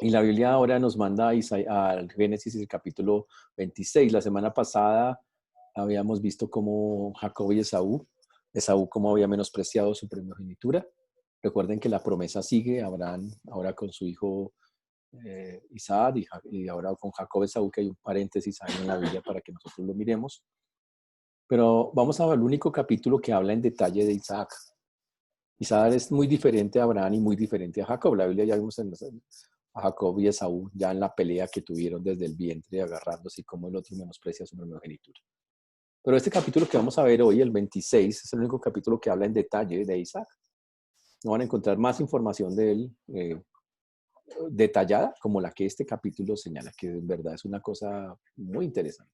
Y la Biblia ahora nos manda al Génesis, el capítulo 26. La semana pasada habíamos visto cómo Jacob y Esaú cómo había menospreciado su primogenitura. Recuerden que la promesa sigue, Abraham ahora con su hijo Isaac y ahora con Jacob Esaú, que hay un paréntesis ahí en la Biblia para que nosotros lo miremos. Pero vamos a ver el único capítulo que habla en detalle de Isaac. Isaac es muy diferente a Abraham y muy diferente a Jacob. La Biblia ya vimos a Jacob y Esaú ya en la pelea que tuvieron desde el vientre, agarrándose y cómo el otro menosprecia su primogenitura. Pero este capítulo que vamos a ver hoy, el 26, es el único capítulo que habla en detalle de Isaac. No van a encontrar más información de él detallada como la que este capítulo señala, que en verdad es una cosa muy interesante.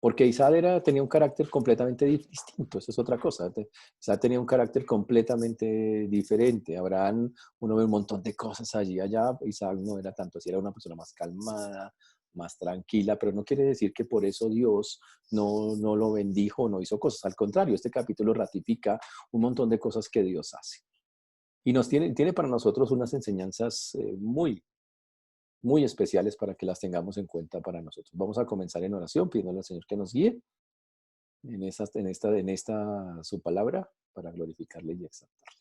Porque Isaac tenía un carácter completamente distinto, eso es otra cosa. Isaac tenía un carácter completamente diferente. Abraham, uno ve un montón de cosas allí y allá. Isaac no era tanto así, era una persona más calmada, más tranquila, pero no quiere decir que por eso Dios no lo bendijo, no hizo cosas. Al contrario, este capítulo ratifica un montón de cosas que Dios hace. Y tiene para nosotros unas enseñanzas muy especiales para que las tengamos en cuenta para nosotros. Vamos a comenzar en oración, pidiéndole al Señor que nos guíe en esta su palabra para glorificarle y exaltarle.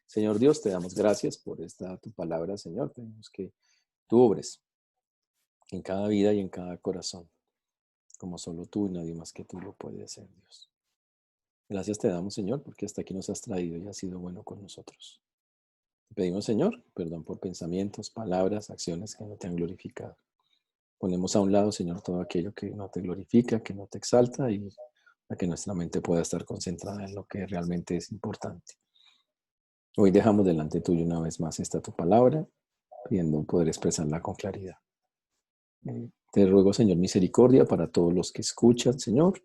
Señor Dios, te damos gracias por esta tu palabra, Señor. Pedimos que tú obres en cada vida y en cada corazón, como solo tú y nadie más que tú lo puede hacer, Dios. Gracias te damos, Señor, porque hasta aquí nos has traído y has sido bueno con nosotros. Te pedimos, Señor, perdón por pensamientos, palabras, acciones que no te han glorificado. Ponemos a un lado, Señor, todo aquello que no te glorifica, que no te exalta y para que nuestra mente pueda estar concentrada en lo que realmente es importante. Hoy dejamos delante tuyo una vez más esta tu palabra, pidiendo poder expresarla con claridad. Te ruego, Señor, misericordia para todos los que escuchan, Señor,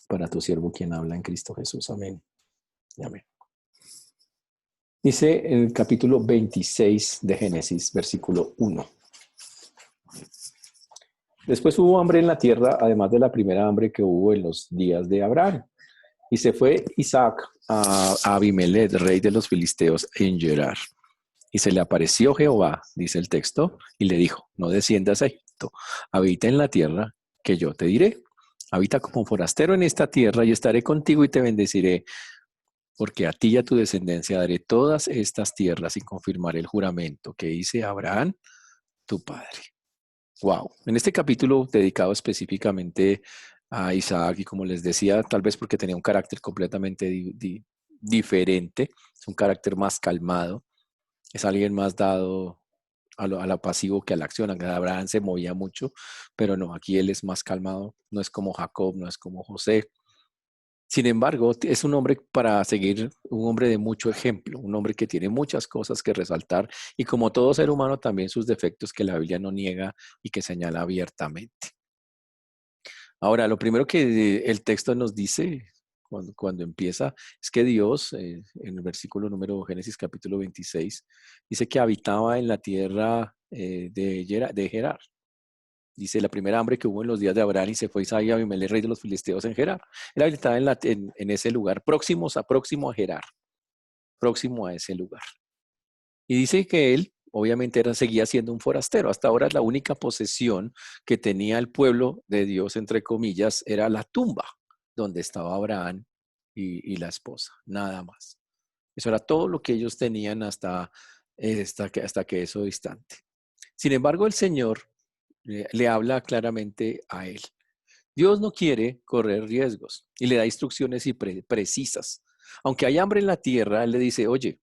para tu siervo quien habla en Cristo Jesús. Amén. Y amén. Dice en el capítulo 26 de Génesis, versículo 1. Después hubo hambre en la tierra, además de la primera hambre que hubo en los días de Abraham. Y se fue Isaac a Abimelech, rey de los filisteos, en Gerar. Y se le apareció Jehová, dice el texto, y le dijo, no desciendas a Egipto, habita en la tierra que yo te diré. Habita como forastero en esta tierra y estaré contigo y te bendeciré, porque a ti y a tu descendencia daré todas estas tierras y confirmaré el juramento que hice a Abraham, tu padre. Wow. En este capítulo dedicado específicamente a Isaac, y como les decía, tal vez porque tenía un carácter completamente diferente, es un carácter más calmado, es alguien más dado a lo pasivo que a la acción. Abraham se movía mucho, pero no, aquí él es más calmado, no es como Jacob, no es como José. Sin embargo, es un hombre para seguir, un hombre de mucho ejemplo, un hombre que tiene muchas cosas que resaltar y como todo ser humano también sus defectos que la Biblia no niega y que señala abiertamente. Ahora, lo primero que el texto nos dice cuando empieza es que Dios, en el versículo número Génesis capítulo 26, dice que habitaba en la tierra de Gerar. Dice, la primera hambre que hubo en los días de Abraham y se fue Isaías, Abimelech, rey de los filisteos en Gerar. Él habitaba en ese lugar, próximo a Gerar, próximo a ese lugar. Y dice que él, obviamente, seguía siendo un forastero. Hasta ahora la única posesión que tenía el pueblo de Dios, entre comillas, era la tumba donde estaba Abraham y la esposa, nada más. Eso era todo lo que ellos tenían hasta que eso instante. Sin embargo, el Señor le habla claramente a él. Dios no quiere correr riesgos y le da instrucciones precisas. Aunque hay hambre en la tierra, Él le dice, oye,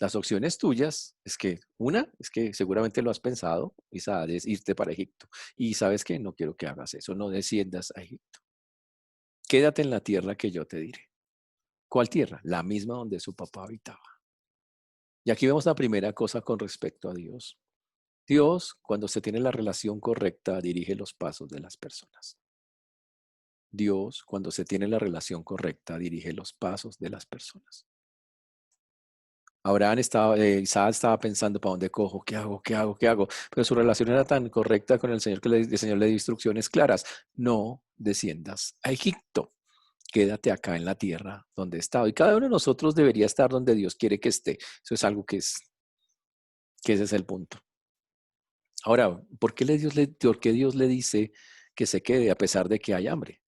las opciones tuyas es que seguramente lo has pensado, Isaac, es irte para Egipto. Y sabes que no quiero que hagas eso, no desciendas a Egipto. Quédate en la tierra que yo te diré. ¿Cuál tierra? La misma donde su papá habitaba. Y aquí vemos la primera cosa con respecto a Dios. Dios, cuando se tiene la relación correcta, dirige los pasos de las personas. Dios, cuando se tiene la relación correcta, dirige los pasos de las personas. Isaac estaba pensando, ¿para dónde cojo? ¿Qué hago? ¿Qué hago? ¿Qué hago? Pero su relación era tan correcta con el Señor que el Señor le dio instrucciones claras. No desciendas a Egipto. Quédate acá en la tierra donde he estado. Y cada uno de nosotros debería estar donde Dios quiere que esté. Eso es algo que ese es el punto. Ahora, por qué Dios le dice que se quede a pesar de que hay hambre?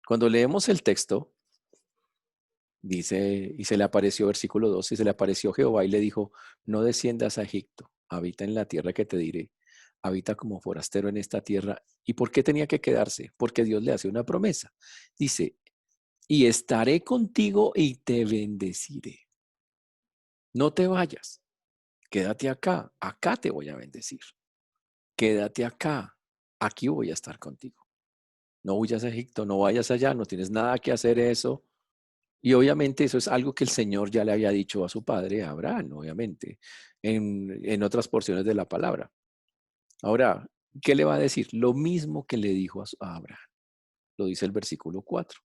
Cuando leemos el texto, dice, y se le apareció, versículo 12, y se le apareció Jehová y le dijo, no desciendas a Egipto, habita en la tierra que te diré, habita como forastero en esta tierra. ¿Y por qué tenía que quedarse? Porque Dios le hace una promesa. Dice, y estaré contigo y te bendeciré. No te vayas, quédate acá, acá te voy a bendecir. Quédate acá, aquí voy a estar contigo. No huyas a Egipto, no vayas allá, no tienes nada que hacer eso. Y obviamente eso es algo que el Señor ya le había dicho a su padre, a Abraham, obviamente, en otras porciones de la palabra. Ahora, ¿qué le va a decir? Lo mismo que le dijo a Abraham. Lo dice el versículo 4.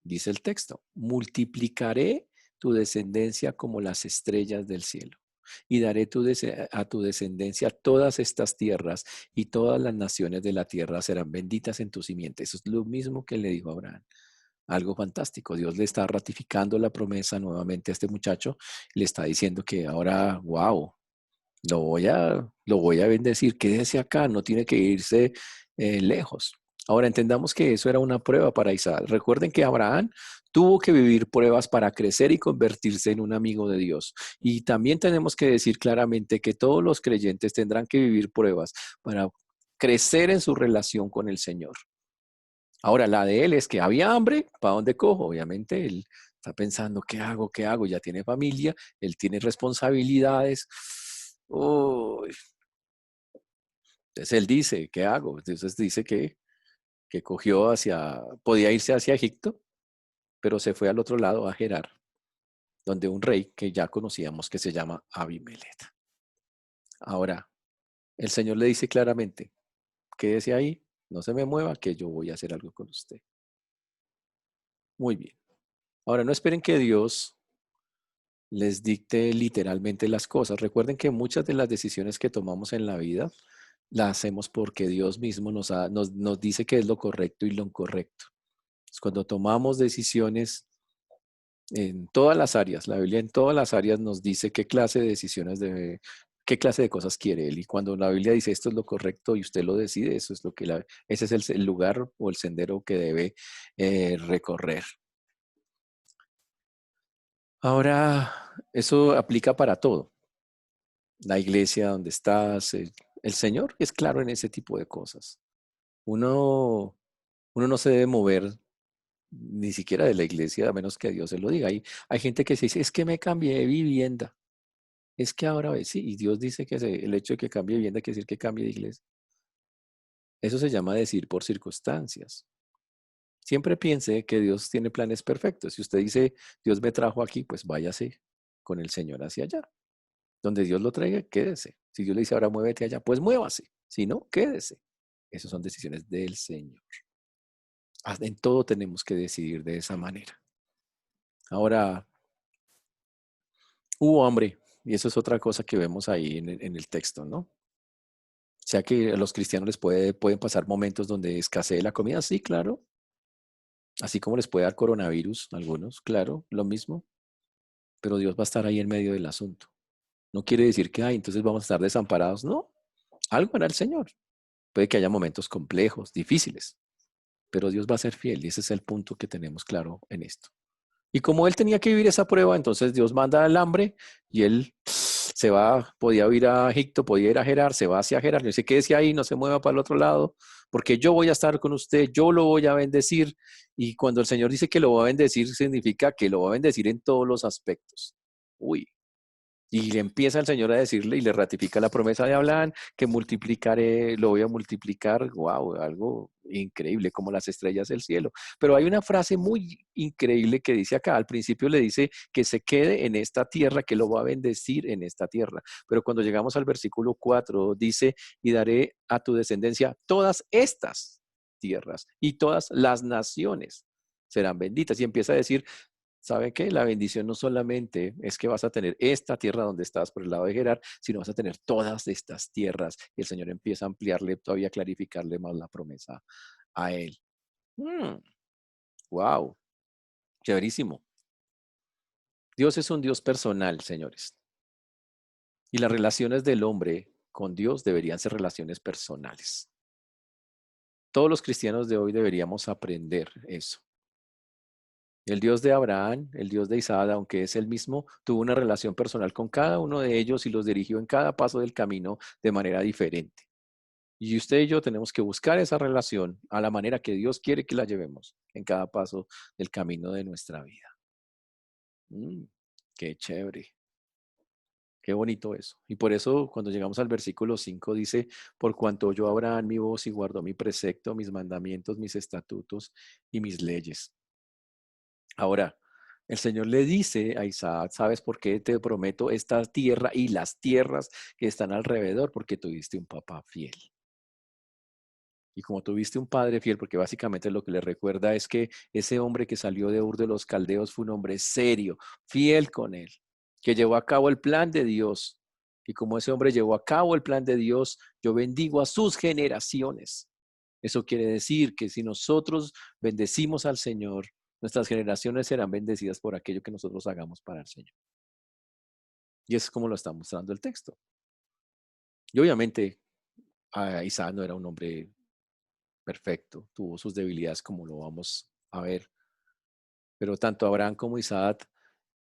Dice el texto, multiplicaré tu descendencia como las estrellas del cielo y daré a tu descendencia todas estas tierras y todas las naciones de la tierra serán benditas en tu simiente. Eso es lo mismo que le dijo a Abraham. Algo fantástico. Dios le está ratificando la promesa nuevamente a este muchacho. Le está diciendo que ahora, wow, lo voy a bendecir. Quédese acá, no tiene que irse lejos. Ahora entendamos que eso era una prueba para Isaac. Recuerden que Abraham tuvo que vivir pruebas para crecer y convertirse en un amigo de Dios. Y también tenemos que decir claramente que todos los creyentes tendrán que vivir pruebas para crecer en su relación con el Señor. Ahora, la de él es que había hambre, ¿para dónde cojo? Obviamente, él está pensando, ¿qué hago? ¿Qué hago? Ya tiene familia, él tiene responsabilidades. Uy, entonces él dice, ¿qué hago? Entonces dice que cogió podía irse hacia Egipto, pero se fue al otro lado, a Gerar, donde un rey que ya conocíamos que se llama Abimelech. Ahora, el Señor le dice claramente, quédese ahí, no se me mueva, que yo voy a hacer algo con usted. Muy bien. Ahora, no esperen que Dios les dicte literalmente las cosas. Recuerden que muchas de las decisiones que tomamos en la vida las hacemos porque Dios mismo nos dice que es lo correcto y lo incorrecto. Cuando tomamos decisiones en todas las áreas, la Biblia en todas las áreas nos dice qué clase de decisiones debe, qué clase de cosas quiere Él. Y cuando la Biblia dice esto es lo correcto y usted lo decide, eso es lo que ese es el lugar o el sendero que debe recorrer. Ahora, eso aplica para todo. La iglesia donde estás, el Señor es claro en ese tipo de cosas. Uno, uno no se debe mover ni siquiera de la iglesia a menos que Dios se lo diga. Hay gente que se dice, es que me cambié de vivienda. Es que ahora sí, y Dios dice que el hecho de que cambie de vivienda quiere decir que cambie de iglesia. Eso se llama decir por circunstancias. Siempre piense que Dios tiene planes perfectos. Si usted dice, Dios me trajo aquí, pues váyase con el Señor hacia allá. Donde Dios lo traiga, quédese. Si Dios le dice ahora muévete allá, pues muévase. Si no, quédese. Esas son decisiones del Señor. En todo tenemos que decidir de esa manera. Ahora, hubo hambre, y eso es otra cosa que vemos ahí en el texto, ¿no? O sea que a los cristianos pueden pasar momentos donde escasee la comida, sí, claro. Así como les puede dar coronavirus a algunos, claro, lo mismo. Pero Dios va a estar ahí en medio del asunto. No quiere decir que, ay, entonces vamos a estar desamparados. No, algo hará el Señor. Puede que haya momentos complejos, difíciles, pero Dios va a ser fiel y ese es el punto que tenemos claro en esto. Y como él tenía que vivir esa prueba, entonces Dios manda el hambre y él se va, podía ir a Egipto, podía ir a Gerar, se va hacia Gerar, le dice, quédese ahí, no se mueva para el otro lado, porque yo voy a estar con usted, yo lo voy a bendecir. Y cuando el Señor dice que lo va a bendecir, significa que lo va a bendecir en todos los aspectos. Uy, y le empieza el Señor a decirle y le ratifica la promesa de Abraham, que multiplicaré, lo voy a multiplicar, wow, algo increíble, como las estrellas del cielo. Pero hay una frase muy increíble que dice acá, al principio le dice que se quede en esta tierra, que lo va a bendecir en esta tierra. Pero cuando llegamos al versículo 4, dice, y daré a tu descendencia todas estas tierras y todas las naciones serán benditas. Y empieza a decir, ¿sabe qué? La bendición no solamente es que vas a tener esta tierra donde estás por el lado de Gerar, sino vas a tener todas estas tierras. Y el Señor empieza a ampliarle, todavía a clarificarle más la promesa a él. Wow, chéverísimo. Dios es un Dios personal, señores. Y las relaciones del hombre con Dios deberían ser relaciones personales. Todos los cristianos de hoy deberíamos aprender eso. El Dios de Abraham, el Dios de Isaac, aunque es el mismo, tuvo una relación personal con cada uno de ellos y los dirigió en cada paso del camino de manera diferente. Y usted y yo tenemos que buscar esa relación a la manera que Dios quiere que la llevemos en cada paso del camino de nuestra vida. Qué chévere. Qué bonito eso. Y por eso cuando llegamos al versículo 5 dice, por cuanto oyó Abraham mi voz y guardó mi precepto, mis mandamientos, mis estatutos y mis leyes. Ahora, el Señor le dice a Isaac, ¿sabes por qué te prometo esta tierra y las tierras que están alrededor? Porque tuviste un papá fiel. Y como tuviste un padre fiel, porque básicamente lo que le recuerda es que ese hombre que salió de Ur de los Caldeos fue un hombre serio, fiel con él, que llevó a cabo el plan de Dios. Y como ese hombre llevó a cabo el plan de Dios, yo bendigo a sus generaciones. Eso quiere decir que si nosotros bendecimos al Señor, nuestras generaciones serán bendecidas por aquello que nosotros hagamos para el Señor. Y eso es como lo está mostrando el texto. Y obviamente Isaac no era un hombre perfecto, tuvo sus debilidades como lo vamos a ver. Pero tanto Abraham como Isaac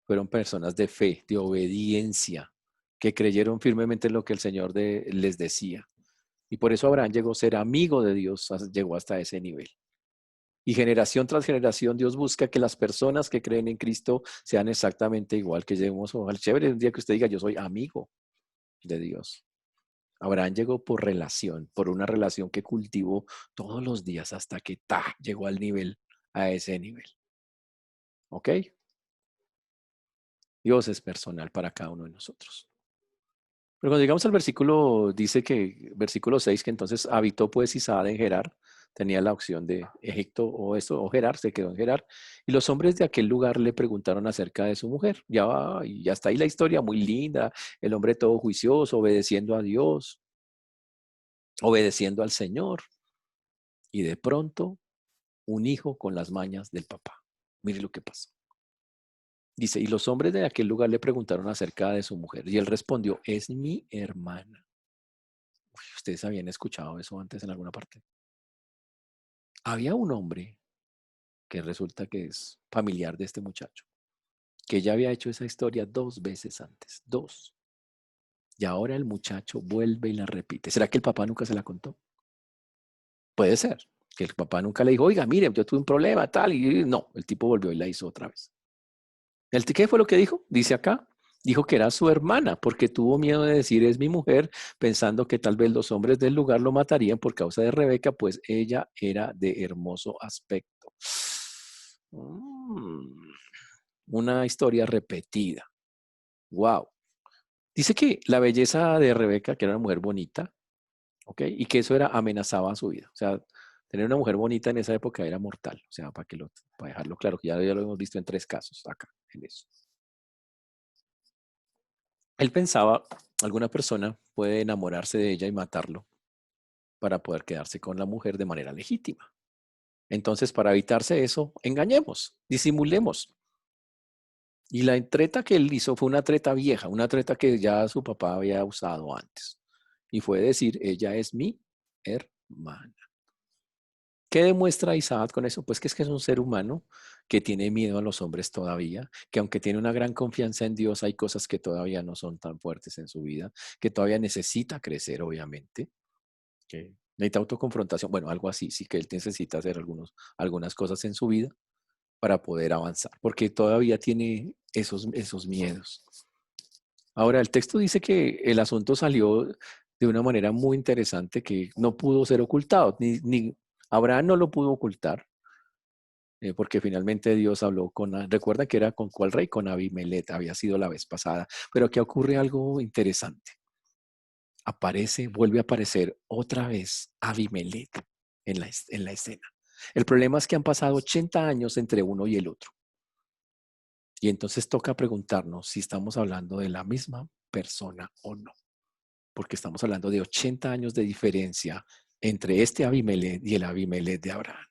fueron personas de fe, de obediencia, que creyeron firmemente en lo que el Señor les decía. Y por eso Abraham llegó a ser amigo de Dios, llegó hasta ese nivel. Y generación tras generación Dios busca que las personas que creen en Cristo sean exactamente igual, que lleguemos al chévere un día que usted diga yo soy amigo de Dios. Abraham llegó por relación, por una relación que cultivó todos los días hasta que llegó al nivel, a ese nivel. ¿Ok? Dios es personal para cada uno de nosotros. Pero cuando llegamos al versículo, dice que, versículo 6, que entonces habitó pues Isaac en Gerar, tenía la opción de Egipto o eso, o Gerar, se quedó en Gerar, y los hombres de aquel lugar le preguntaron acerca de su mujer. Y ya está ahí la historia, muy linda, el hombre todo juicioso, obedeciendo a Dios, obedeciendo al Señor, y de pronto un hijo con las mañas del papá. Mire lo que pasó. Dice, y los hombres de aquel lugar le preguntaron acerca de su mujer, y él respondió, es mi hermana. ¿Ustedes habían escuchado eso antes en alguna parte? Había un hombre que resulta que es familiar de este muchacho, que ya había hecho esa historia 2 veces antes, 2. Y ahora el muchacho vuelve y la repite. ¿Será que el papá nunca se la contó? Puede ser, que el papá nunca le dijo, oiga, mire, yo tuve un problema, tal, y no, el tipo volvió y la hizo otra vez. ¿Qué fue lo que dijo? Dice acá, dijo que era su hermana porque tuvo miedo de decir es mi mujer, pensando que tal vez los hombres del lugar lo matarían por causa de Rebeca, pues ella era de hermoso aspecto. Una historia repetida. Wow. Dice que la belleza de Rebeca, que era una mujer bonita, ¿ok? Y que eso amenazaba su vida. O sea, tener una mujer bonita en esa época era mortal. O sea, para dejarlo claro, que ya lo hemos visto en 3 casos acá, en eso. Él pensaba, alguna persona puede enamorarse de ella y matarlo para poder quedarse con la mujer de manera legítima. Entonces, para evitarse eso, engañemos, disimulemos. Y la treta que él hizo fue una treta vieja, una treta que ya su papá había usado antes. Y fue decir, ella es mi hermana. ¿Qué demuestra Isaac con eso? Pues que es un ser humano que tiene miedo a los hombres todavía, que aunque tiene una gran confianza en Dios, hay cosas que todavía no son tan fuertes en su vida, que todavía necesita crecer, obviamente, que necesita autoconfrontación, bueno, algo así, sí que él necesita hacer algunas cosas en su vida para poder avanzar, porque todavía tiene esos miedos. Ahora, el texto dice que el asunto salió de una manera muy interesante que no pudo ser ocultado, ni Abraham no lo pudo ocultar, porque finalmente Dios habló recuerda que era con cuál rey, con Abimelech, había sido la vez pasada, pero aquí ocurre algo interesante. Vuelve a aparecer otra vez Abimelech en la escena. El problema es que han pasado 80 años entre uno y el otro. Y entonces toca preguntarnos si estamos hablando de la misma persona o no. Porque estamos hablando de 80 años de diferencia entre este Abimelech y el Abimelech de Abraham.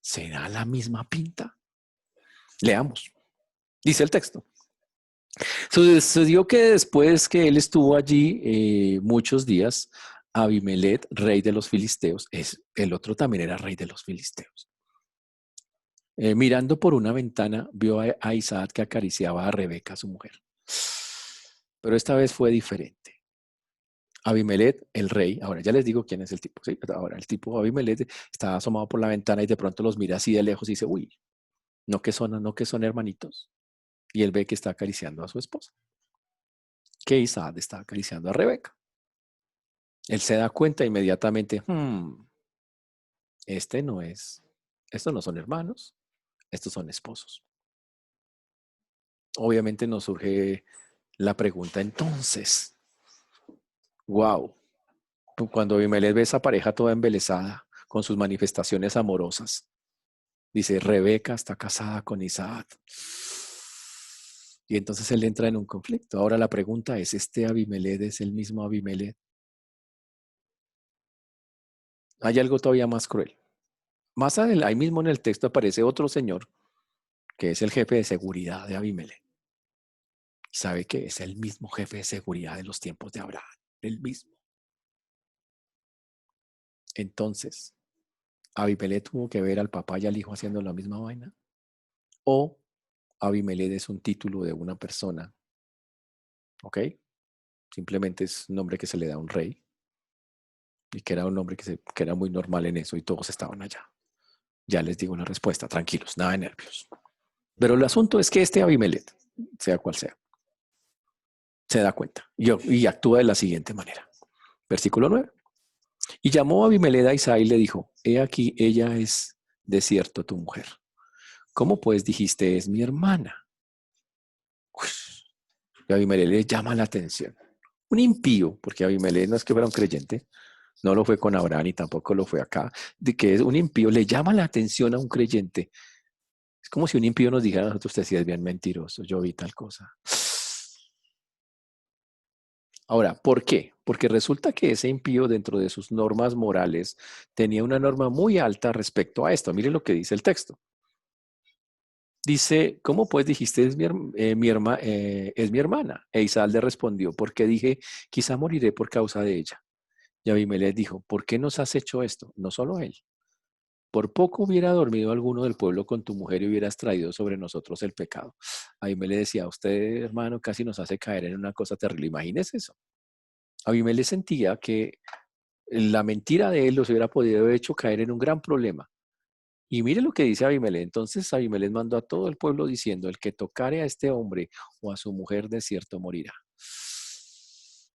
¿Será la misma pinta? Leamos. Dice el texto. Sucedió que después que él estuvo allí muchos días, Abimelech, rey de los filisteos, el otro también era rey de los filisteos. Mirando por una ventana, vio a Isaac que acariciaba a Rebeca, su mujer. Pero esta vez fue diferente. Abimelech, el rey, ahora ya les digo quién es el tipo, ¿sí? Ahora el tipo Abimelech está asomado por la ventana y de pronto los mira así de lejos y dice, uy, no que son hermanitos. Y él ve que está acariciando a su esposa, que Isaac está acariciando a Rebeca. Él se da cuenta inmediatamente, este no es, estos no son hermanos, estos son esposos. Obviamente nos surge la pregunta entonces, wow, cuando Abimelech ve a esa pareja toda embelesada con sus manifestaciones amorosas, dice, Rebeca está casada con Isaac. Y entonces él entra en un conflicto. Ahora la pregunta es, ¿este Abimelech es el mismo Abimelech? Hay algo todavía más cruel. Más adelante, ahí mismo en el texto aparece otro señor que es el jefe de seguridad de Abimelech. Y sabe que es el mismo jefe de seguridad de los tiempos de Abraham, el mismo. Entonces, ¿Abimelech tuvo que ver al papá y al hijo haciendo la misma vaina? ¿O Abimelech es un título de una persona? ¿Ok? Simplemente es un nombre que se le da a un rey y que era un nombre que era muy normal en eso y todos estaban allá. Ya les digo la respuesta, tranquilos, nada de nervios. Pero el asunto es que este Abimelech, sea cual sea, se da cuenta y actúa de la siguiente manera. Versículo 9. Y llamó a Abimelech a Isai y le dijo, he aquí, ella es de cierto tu mujer. ¿Cómo pues dijiste es mi hermana? Ush. Y Abimelech le llama la atención. Un impío, porque Abimelech no es que fuera un creyente, no lo fue con Abraham y tampoco lo fue acá, de que es un impío, le llama la atención a un creyente. Es como si un impío nos dijera a nosotros, usted sí es bien mentiroso, yo vi tal cosa. Ahora, ¿por qué? Porque resulta que ese impío dentro de sus normas morales tenía una norma muy alta respecto a esto. Mire lo que dice el texto. Dice, ¿cómo pues dijiste es mi hermana? E Isaac le respondió, porque dije, quizá moriré por causa de ella. Y Abimelech dijo, ¿por qué nos has hecho esto? No solo él. Por poco hubiera dormido alguno del pueblo con tu mujer y hubieras traído sobre nosotros el pecado. Abimelech decía, usted, hermano, casi nos hace caer en una cosa terrible. Imagínese eso. Abimelech sentía que la mentira de él los hubiera podido haber hecho caer en un gran problema. Y mire lo que dice Abimelech. Entonces Abimelech mandó a todo el pueblo diciendo, el que tocare a este hombre o a su mujer de cierto morirá.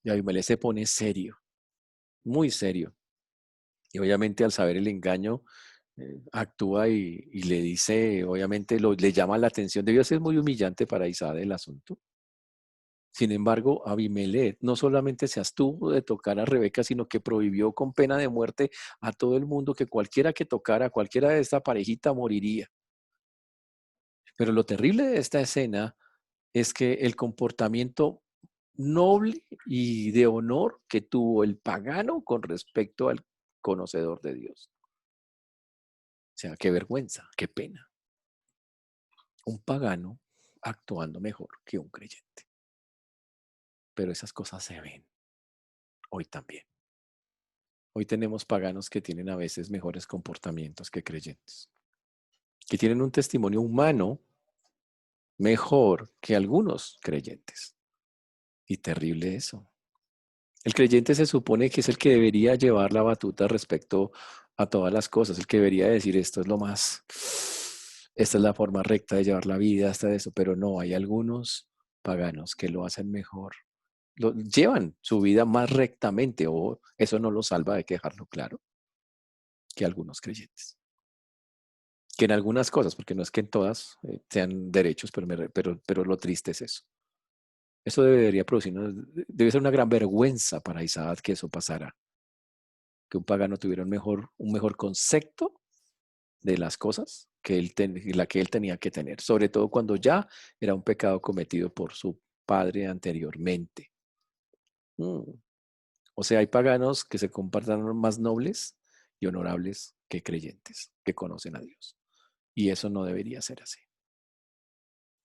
Y Abimelech se pone serio, muy serio. Y obviamente al saber el engaño, actúa y le dice, obviamente le llama la atención. Debió ser muy humillante para Isaac el asunto. Sin embargo, Abimelech no solamente se abstuvo de tocar a Rebeca, sino que prohibió con pena de muerte a todo el mundo que cualquiera que tocara a cualquiera de esta parejita moriría. Pero lo terrible de esta escena es que el comportamiento noble y de honor que tuvo el pagano con respecto al conocedor de Dios. O sea, qué vergüenza, qué pena. Un pagano actuando mejor que un creyente. Pero esas cosas se ven hoy también. Hoy tenemos paganos que tienen a veces mejores comportamientos que creyentes, que tienen un testimonio humano mejor que algunos creyentes. Y terrible eso. El creyente se supone que es el que debería llevar la batuta respecto a todas las cosas, el que debería decir esto es lo más, esta es la forma recta de llevar la vida, hasta eso, pero no, hay algunos paganos que lo hacen mejor, llevan su vida más rectamente, o eso no lo salva, hay que dejarlo claro, que algunos creyentes. Que en algunas cosas, porque no es que en todas sean derechos, pero lo triste es eso. Eso debería producir, debe ser una gran vergüenza para Isaac que eso pasara, que un pagano tuviera un mejor concepto de las cosas la que él tenía que tener, sobre todo cuando ya era un pecado cometido por su padre anteriormente. Mm. O sea, hay paganos que se comportan más nobles y honorables que creyentes que conocen a Dios. Y eso no debería ser así.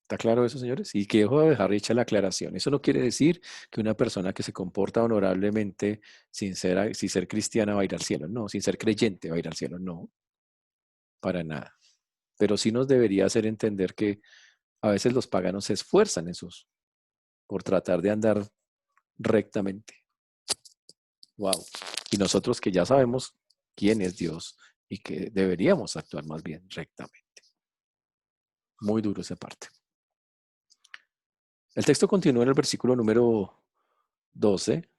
¿Está claro eso, señores? Y que dejo de dejar hecha la aclaración. Eso no quiere decir que una persona que se comporta honorablemente sin ser cristiana va a ir al cielo. No, sin ser creyente va a ir al cielo. No, para nada. Pero sí nos debería hacer entender que a veces los paganos se esfuerzan en por tratar de andar rectamente. Wow. Y nosotros que ya sabemos quién es Dios y que deberíamos actuar más bien rectamente. Muy duro esa parte. El texto continúa en el versículo número 12,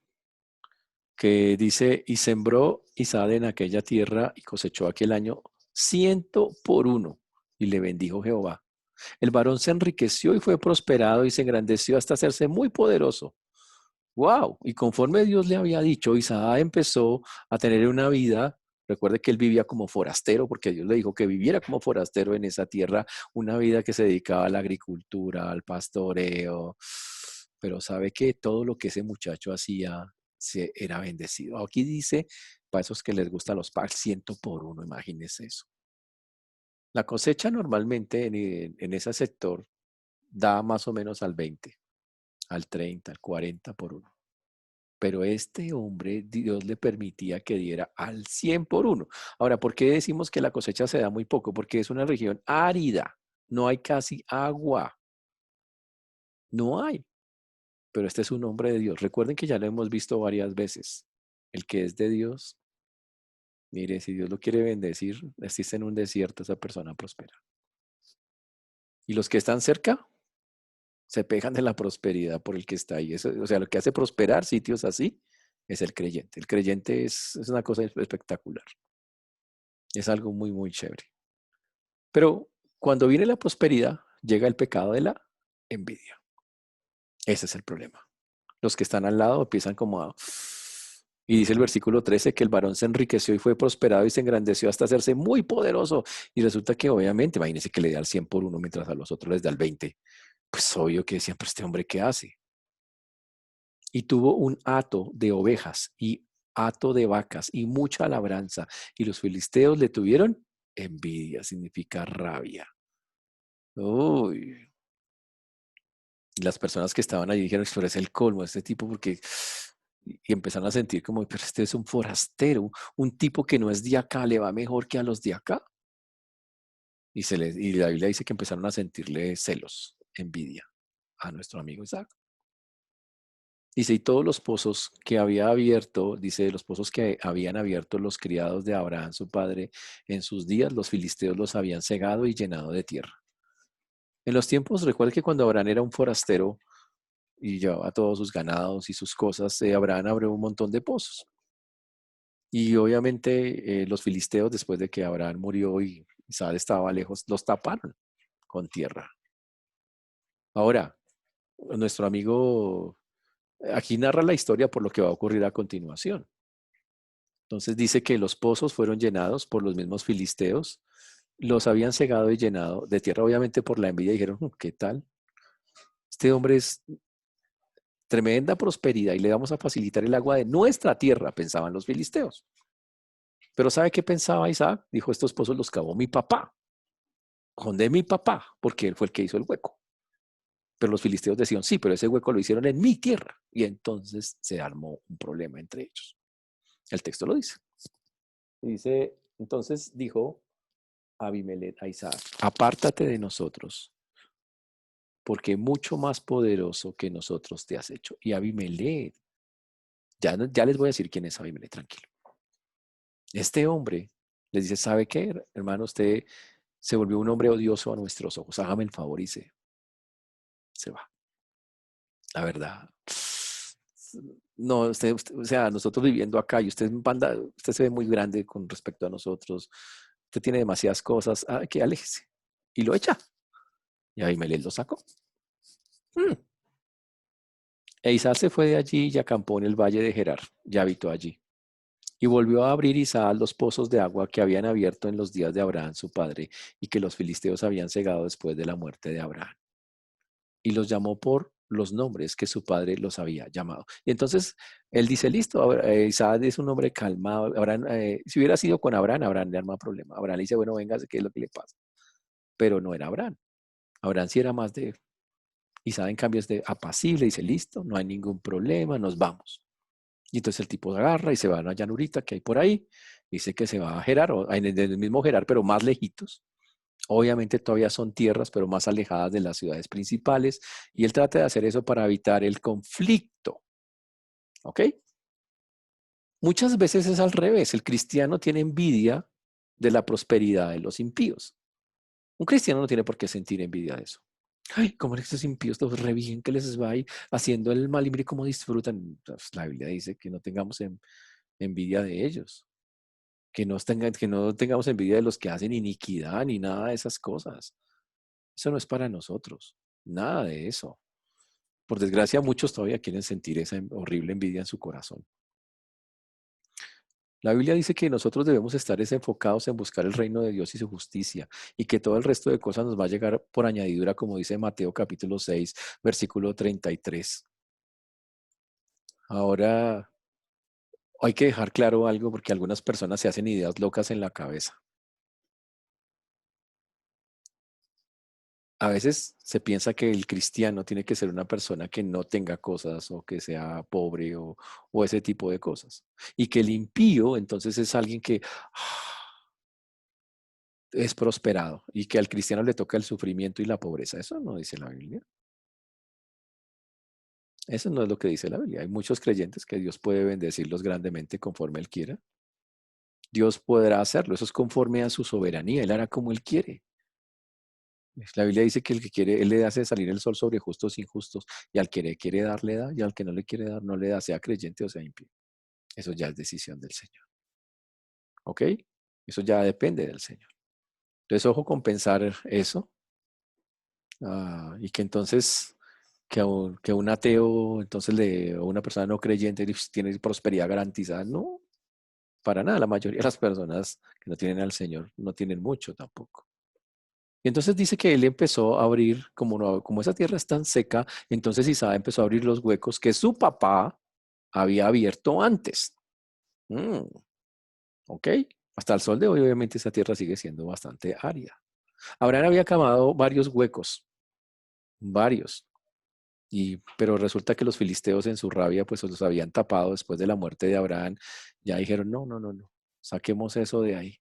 que dice, y sembró Isaac en aquella tierra y cosechó aquel año 100 por 1, y le bendijo Jehová. El varón se enriqueció y fue prosperado y se engrandeció hasta hacerse muy poderoso. Wow, y conforme Dios le había dicho, Isaac empezó a tener una vida. Recuerde que él vivía como forastero, porque Dios le dijo que viviera como forastero en esa tierra, una vida que se dedicaba a la agricultura, al pastoreo. Pero sabe que todo lo que ese muchacho hacía era bendecido. Aquí dice, para esos que les gustan los packs, 100 por 1, imagínense eso. La cosecha normalmente en ese sector da más o menos al 20, al 30, al 40 por 1. Pero este hombre, Dios le permitía que diera al 100 por 1. Ahora, ¿por qué decimos que la cosecha se da muy poco? Porque es una región árida, no hay casi agua, no hay. Pero este es un hombre de Dios. Recuerden que ya lo hemos visto varias veces. El que es de Dios, mire, si Dios lo quiere bendecir, existe en un desierto, esa persona prospera. Y los que están cerca se pegan de la prosperidad por el que está ahí. Eso, o sea, lo que hace prosperar sitios así es el creyente. El creyente es una cosa espectacular. Es algo muy, muy chévere. Pero cuando viene la prosperidad, llega el pecado de la envidia. Ese es el problema. Los que están al lado empiezan como a... Y dice el versículo 13 que el varón se enriqueció y fue prosperado y se engrandeció hasta hacerse muy poderoso. Y resulta que obviamente, imagínense que le da al 100 por 1 mientras a los otros les da el 20. Pues obvio que siempre este hombre, ¿qué hace? Y tuvo un hato de ovejas y hato de vacas y mucha labranza. Y los filisteos le tuvieron envidia, significa rabia. Uy, y las personas que estaban allí dijeron, pero es el colmo de este tipo porque... Y empezaron a sentir como, pero este es un forastero, un tipo que no es de acá, le va mejor que a los de acá. Y la Biblia dice que empezaron a sentirle celos, envidia a nuestro amigo Isaac. Dice, y todos los pozos que había abierto, dice, los pozos que habían abierto los criados de Abraham, su padre, en sus días, los filisteos los habían cegado y llenado de tierra. En los tiempos, recuerda que cuando Abraham era un forastero y llevaba todos sus ganados y sus cosas, Abraham abrió un montón de pozos. Y obviamente los filisteos, después de que Abraham murió y Isaac estaba lejos, los taparon con tierra. Ahora, nuestro amigo aquí narra la historia por lo que va a ocurrir a continuación. Entonces dice que los pozos fueron llenados por los mismos filisteos, los habían cegado y llenado de tierra, obviamente por la envidia, dijeron, ¿qué tal? Este hombre es tremenda prosperidad y le vamos a facilitar el agua de nuestra tierra, pensaban los filisteos. Pero ¿sabe qué pensaba Isaac? Dijo, estos pozos los cavó mi papá, con de mi papá, porque él fue el que hizo el hueco. Pero los filisteos decían, sí, pero ese hueco lo hicieron en mi tierra. Y entonces se armó un problema entre ellos. El texto lo dice. Dice, entonces dijo Abimelech a Isaac, apártate de nosotros, porque mucho más poderoso que nosotros te has hecho. Y Abimelech, ya les voy a decir quién es Abimelech, tranquilo. Este hombre les dice, ¿sabe qué, hermano? Usted se volvió un hombre odioso a nuestros ojos. Hágame el favor y se va. La verdad. No, o sea, nosotros viviendo acá y usted se ve muy grande con respecto a nosotros. Usted tiene demasiadas cosas. Que aléjese. Y lo echa. Y Abimelech lo sacó. Mm. E Isaac se fue de allí y acampó en el valle de Gerar. Ya habitó allí. Y volvió a abrir Isaac los pozos de agua que habían abierto en los días de Abraham, su padre, y que los filisteos habían cegado después de la muerte de Abraham. Y los llamó por los nombres que su padre los había llamado. Y entonces él dice, listo, Isaac es un hombre calmado. Abraham, si hubiera sido con Abraham, Abraham le arma problema. Abraham le dice, bueno, venga, ¿qué es lo que le pasa? Pero no era Abraham. Abraham sí era más de, Isaac en cambio es de apacible, dice, listo, no hay ningún problema, nos vamos. Y entonces el tipo agarra y se va a una llanurita que hay por ahí, dice que se va a Gerar, o en el mismo Gerar, pero más lejitos. Obviamente todavía son tierras, pero más alejadas de las ciudades principales, y él trata de hacer eso para evitar el conflicto. ¿Ok? Muchas veces es al revés. El cristiano tiene envidia de la prosperidad de los impíos. Un cristiano no tiene por qué sentir envidia de eso. Ay, cómo estos impíos, todos re bien que les va ahí haciendo el mal y mire cómo disfrutan. Pues, la Biblia dice que no tengamos envidia de ellos, que no tengamos envidia de los que hacen iniquidad ni nada de esas cosas. Eso no es para nosotros, nada de eso. Por desgracia, muchos todavía quieren sentir esa horrible envidia en su corazón. La Biblia dice que nosotros debemos estar enfocados en buscar el reino de Dios y su justicia, y que todo el resto de cosas nos va a llegar por añadidura, como dice Mateo capítulo 6, versículo 33. Ahora, hay que dejar claro algo porque algunas personas se hacen ideas locas en la cabeza. A veces se piensa que el cristiano tiene que ser una persona que no tenga cosas o que sea pobre o ese tipo de cosas. Y que el impío entonces es alguien que es prosperado y que al cristiano le toca el sufrimiento y la pobreza. Eso no dice la Biblia. Eso no es lo que dice la Biblia. Hay muchos creyentes que Dios puede bendecirlos grandemente conforme Él quiera. Dios podrá hacerlo. Eso es conforme a su soberanía. Él hará como Él quiere. La Biblia dice que el que quiere, Él le hace salir el sol sobre justos e injustos. Y al que le quiere dar, le da. Y al que no le quiere dar, no le da, sea creyente o sea impío. Eso ya es decisión del Señor. ¿Ok? Eso ya depende del Señor. Entonces, ojo con pensar eso. Y que entonces que un ateo, entonces o una persona no creyente tiene prosperidad garantizada. No, para nada. La mayoría de las personas que no tienen al Señor no tienen mucho tampoco. Y entonces dice que él empezó a abrir, como, como esa tierra es tan seca, entonces Isaac empezó a abrir los huecos que su papá había abierto antes. Mm, ¿Ok? Hasta el sol de hoy, obviamente, esa tierra sigue siendo bastante árida. Abraham había cavado varios huecos, varios. Pero resulta que los filisteos en su rabia pues los habían tapado después de la muerte de Abraham. Ya dijeron, no, no, no, no, saquemos eso de ahí.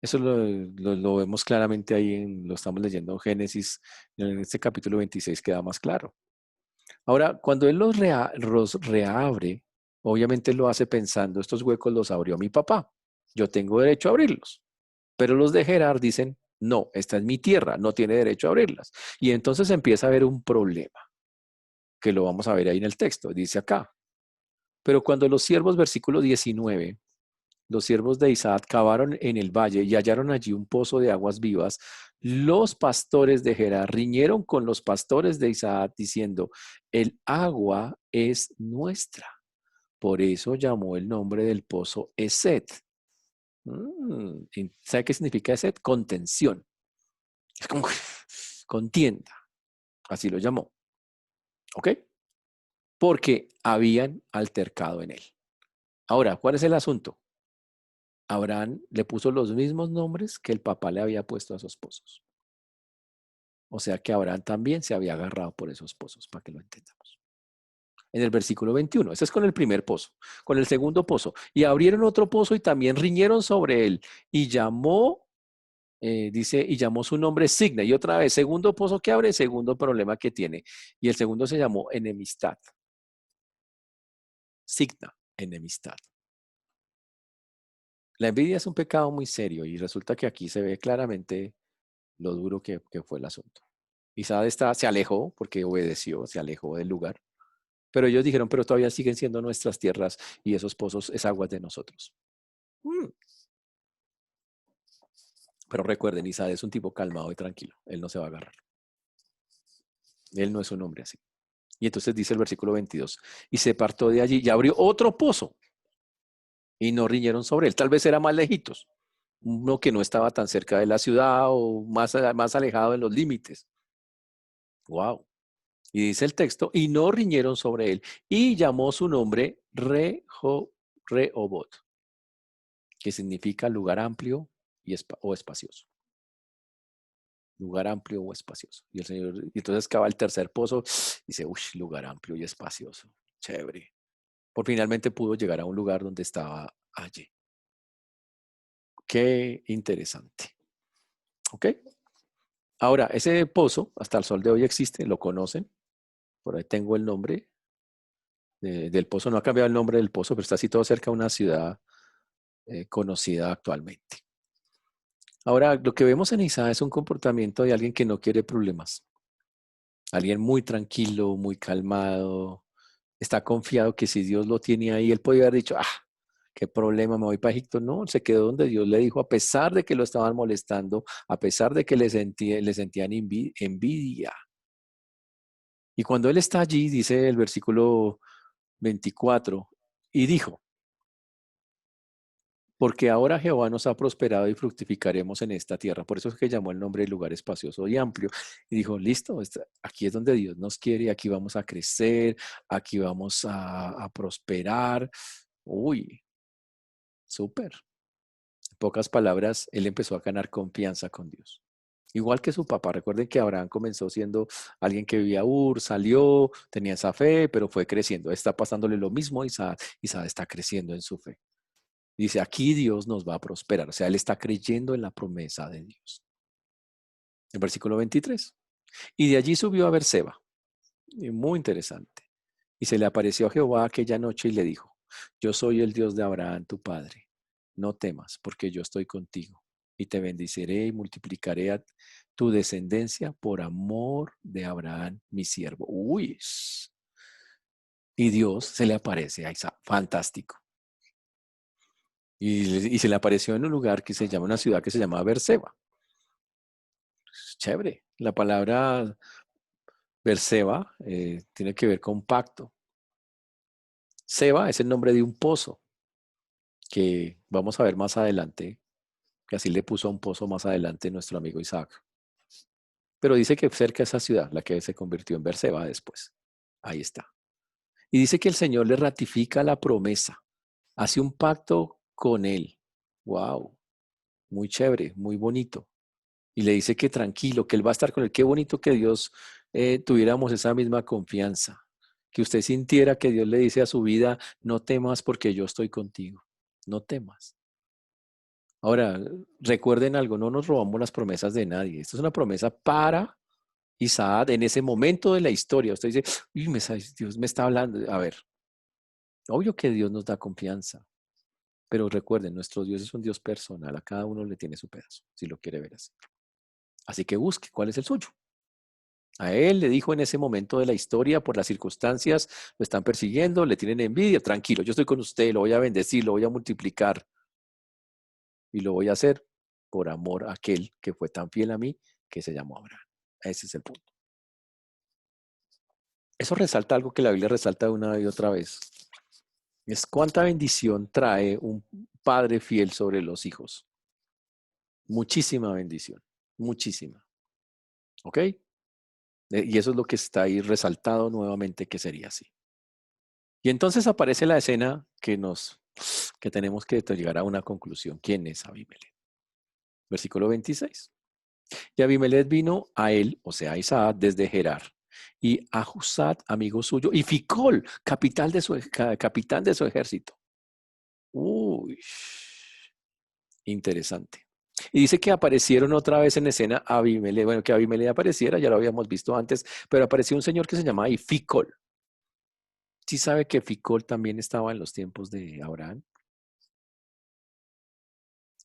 Eso lo vemos claramente ahí, lo estamos leyendo en Génesis, en este capítulo 26 queda más claro. Ahora, cuando él los reabre, obviamente lo hace pensando, estos huecos los abrió mi papá, yo tengo derecho a abrirlos. Pero los de Gerar dicen, no, esta es mi tierra, no tiene derecho a abrirlas. Y entonces empieza a haber un problema, que lo vamos a ver ahí en el texto, dice acá. Pero cuando los siervos, versículo 19, los siervos de Isaac cavaron en el valle y hallaron allí un pozo de aguas vivas, los pastores de Gerar riñeron con los pastores de Isaac diciendo, el agua es nuestra. Por eso llamó el nombre del pozo Eset. ¿Sabe qué significa Eset? Contención. Es como contienda. Así lo llamó. ¿Ok? Porque habían altercado en él. Ahora, ¿cuál es el asunto? Abraham le puso los mismos nombres que el papá le había puesto a esos pozos. O sea que Abraham también se había agarrado por esos pozos, para que lo entendamos. En el versículo 21, ese es con el primer pozo, con el segundo pozo. Y abrieron otro pozo y también riñeron sobre él. Y llamó, dice, y llamó su nombre Signa. Y otra vez, segundo pozo que abre, segundo problema que tiene. Y el segundo se llamó enemistad. Signa, enemistad. La envidia es un pecado muy serio y resulta que aquí se ve claramente lo duro que fue el asunto. Isaac se alejó porque obedeció, se alejó del lugar. Pero ellos dijeron, pero todavía siguen siendo nuestras tierras y esos pozos es agua de nosotros. Mm. Pero recuerden, Isaac es un tipo calmado y tranquilo. Él no se va a agarrar. Él no es un hombre así. Y entonces dice el versículo 22, y se apartó de allí y abrió otro pozo y no riñeron sobre él. Tal vez era más lejitos, uno que no estaba tan cerca de la ciudad o más alejado en los límites. Wow. Y dice el texto, y no riñeron sobre él, y llamó su nombre Rehobot, que significa lugar amplio o espacioso. lugar amplio o espacioso. Y el Señor, y entonces cava el tercer pozo, y dice, uy, lugar amplio y espacioso, chévere. Por finalmente pudo llegar a un lugar donde estaba allí. Qué interesante. ¿Ok? Ahora, ese pozo hasta el sol de hoy existe, lo conocen. Por ahí tengo el nombre del pozo. No ha cambiado el nombre del pozo, pero está así todo cerca de una ciudad conocida actualmente. Ahora, lo que vemos en Isaac es un comportamiento de alguien que no quiere problemas. Alguien muy tranquilo, muy calmado. Está confiado que si Dios lo tiene ahí, él podría haber dicho, qué problema, me voy para Egipto. No, él se quedó donde Dios le dijo, a pesar de que lo estaban molestando, a pesar de que le sentían envidia. Y cuando él está allí, dice el versículo 24, y dijo, porque ahora Jehová nos ha prosperado y fructificaremos en esta tierra. Por eso es que llamó el nombre del lugar espacioso y amplio. Y dijo, listo, aquí es donde Dios nos quiere, aquí vamos a crecer, aquí vamos a prosperar. Uy, súper. En pocas palabras, él empezó a ganar confianza con Dios. Igual que su papá. Recuerden que Abraham comenzó siendo alguien que vivía Ur, salió, tenía esa fe, pero fue creciendo. Está pasándole lo mismo a Isaac. Isaac está creciendo en su fe. Dice, aquí Dios nos va a prosperar. O sea, él está creyendo en la promesa de Dios. El versículo 23. Y de allí subió a Berseba. Muy interesante. Y se le apareció a Jehová aquella noche y le dijo, yo soy el Dios de Abraham, tu padre. No temas, porque yo estoy contigo. Y te bendeciré y multiplicaré a tu descendencia por amor de Abraham, mi siervo. Uy. Y Dios se le aparece a Isaac. Fantástico. Y se le apareció en un lugar que se llama, una ciudad que se llama Berseba. Chévere. La palabra Berseba tiene que ver con pacto. Seba es el nombre de un pozo que vamos a ver más adelante, que así le puso a un pozo más adelante nuestro amigo Isaac. Pero dice que cerca de esa ciudad, la que se convirtió en Berseba después. Ahí está. Y dice que el Señor le ratifica la promesa, hace un pacto con él. Wow, muy chévere, muy bonito. Y le dice que tranquilo, que él va a estar con él. Qué bonito que Dios tuviéramos esa misma confianza, que usted sintiera que Dios le dice a su vida, no temas porque yo estoy contigo, no temas. Ahora, recuerden algo, no nos robamos las promesas de nadie. Esto es una promesa para Isaac en ese momento de la historia. Usted dice, uy, Dios me está hablando. A ver, obvio que Dios nos da confianza, pero recuerden, nuestro Dios es un Dios personal. A cada uno le tiene su pedazo, si lo quiere ver así. Así que busque cuál es el suyo. A él le dijo en ese momento de la historia, por las circunstancias, lo están persiguiendo, le tienen envidia, tranquilo, yo estoy con usted, lo voy a bendecir, lo voy a multiplicar y lo voy a hacer por amor a aquel que fue tan fiel a mí que se llamó Abraham. Ese es el punto. Eso resalta algo que la Biblia resalta una y otra vez. Es cuánta bendición trae un padre fiel sobre los hijos. Muchísima bendición, muchísima. ¿Ok? Y eso es lo que está ahí resaltado nuevamente que sería así. Y entonces aparece la escena que tenemos que llegar a una conclusión. ¿Quién es Abimelech? Versículo 26. Y Abimelech vino a él, o sea, a Isaac, desde Gerar. Y a Husat, amigo suyo, y Ficol, capitán de su ejército. Uy, interesante. Y dice que aparecieron otra vez en escena Abimelech. Bueno, que Abimelech apareciera, ya lo habíamos visto antes, pero apareció un señor que se llamaba Ficol. ¿Sí sabe que Ficol también estaba en los tiempos de Abraham?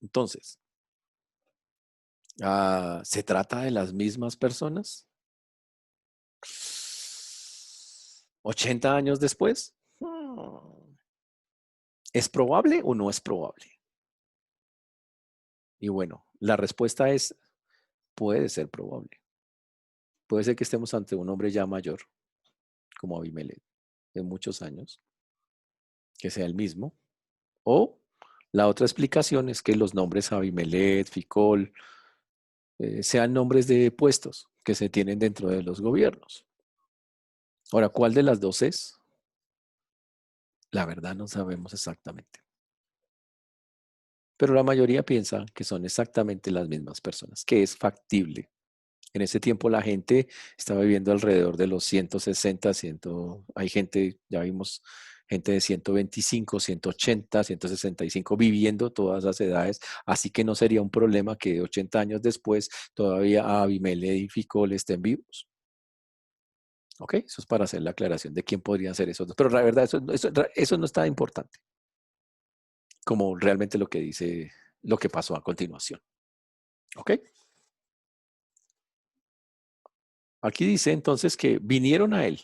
Entonces, ¿se trata de las mismas personas? ¿80 años después? ¿Es probable o no es probable? Y bueno, la respuesta es, puede ser probable. Puede ser que estemos ante un hombre ya mayor, como Abimelech, de muchos años, que sea el mismo. O la otra explicación es que los nombres Abimelech, Ficol, sean nombres de puestos que se tienen dentro de los gobiernos. Ahora, ¿cuál de las dos es? La verdad no sabemos exactamente. Pero la mayoría piensa que son exactamente las mismas personas, que es factible. En ese tiempo la gente estaba viviendo alrededor de los 160, 100, hay gente, ya vimos gente de 125, 180, 165 viviendo todas las edades, así que no sería un problema que 80 años después todavía Abimelech y Ficol estén vivos. ¿Ok? Eso es para hacer la aclaración de quién podrían ser esos dos. Pero la verdad, eso no está importante, como realmente lo que dice, lo que pasó a continuación. ¿Ok? Aquí dice entonces que vinieron a él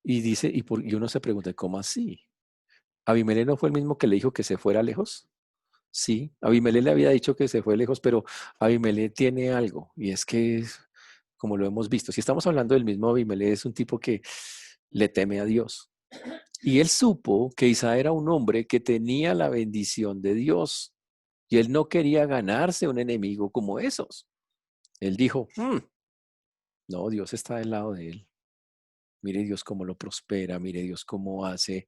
y dice, y uno se pregunta, ¿cómo así? ¿Abimelech no fue el mismo que le dijo que se fuera lejos? Sí, Abimelech le había dicho que se fue lejos, pero Abimelech tiene algo, y es que, como lo hemos visto, si estamos hablando del mismo Abimelech, es un tipo que le teme a Dios. Y él supo que Isaac era un hombre que tenía la bendición de Dios, y él no quería ganarse un enemigo como esos. Él dijo, no, Dios está del lado de él. Mire Dios cómo lo prospera, mire Dios cómo hace.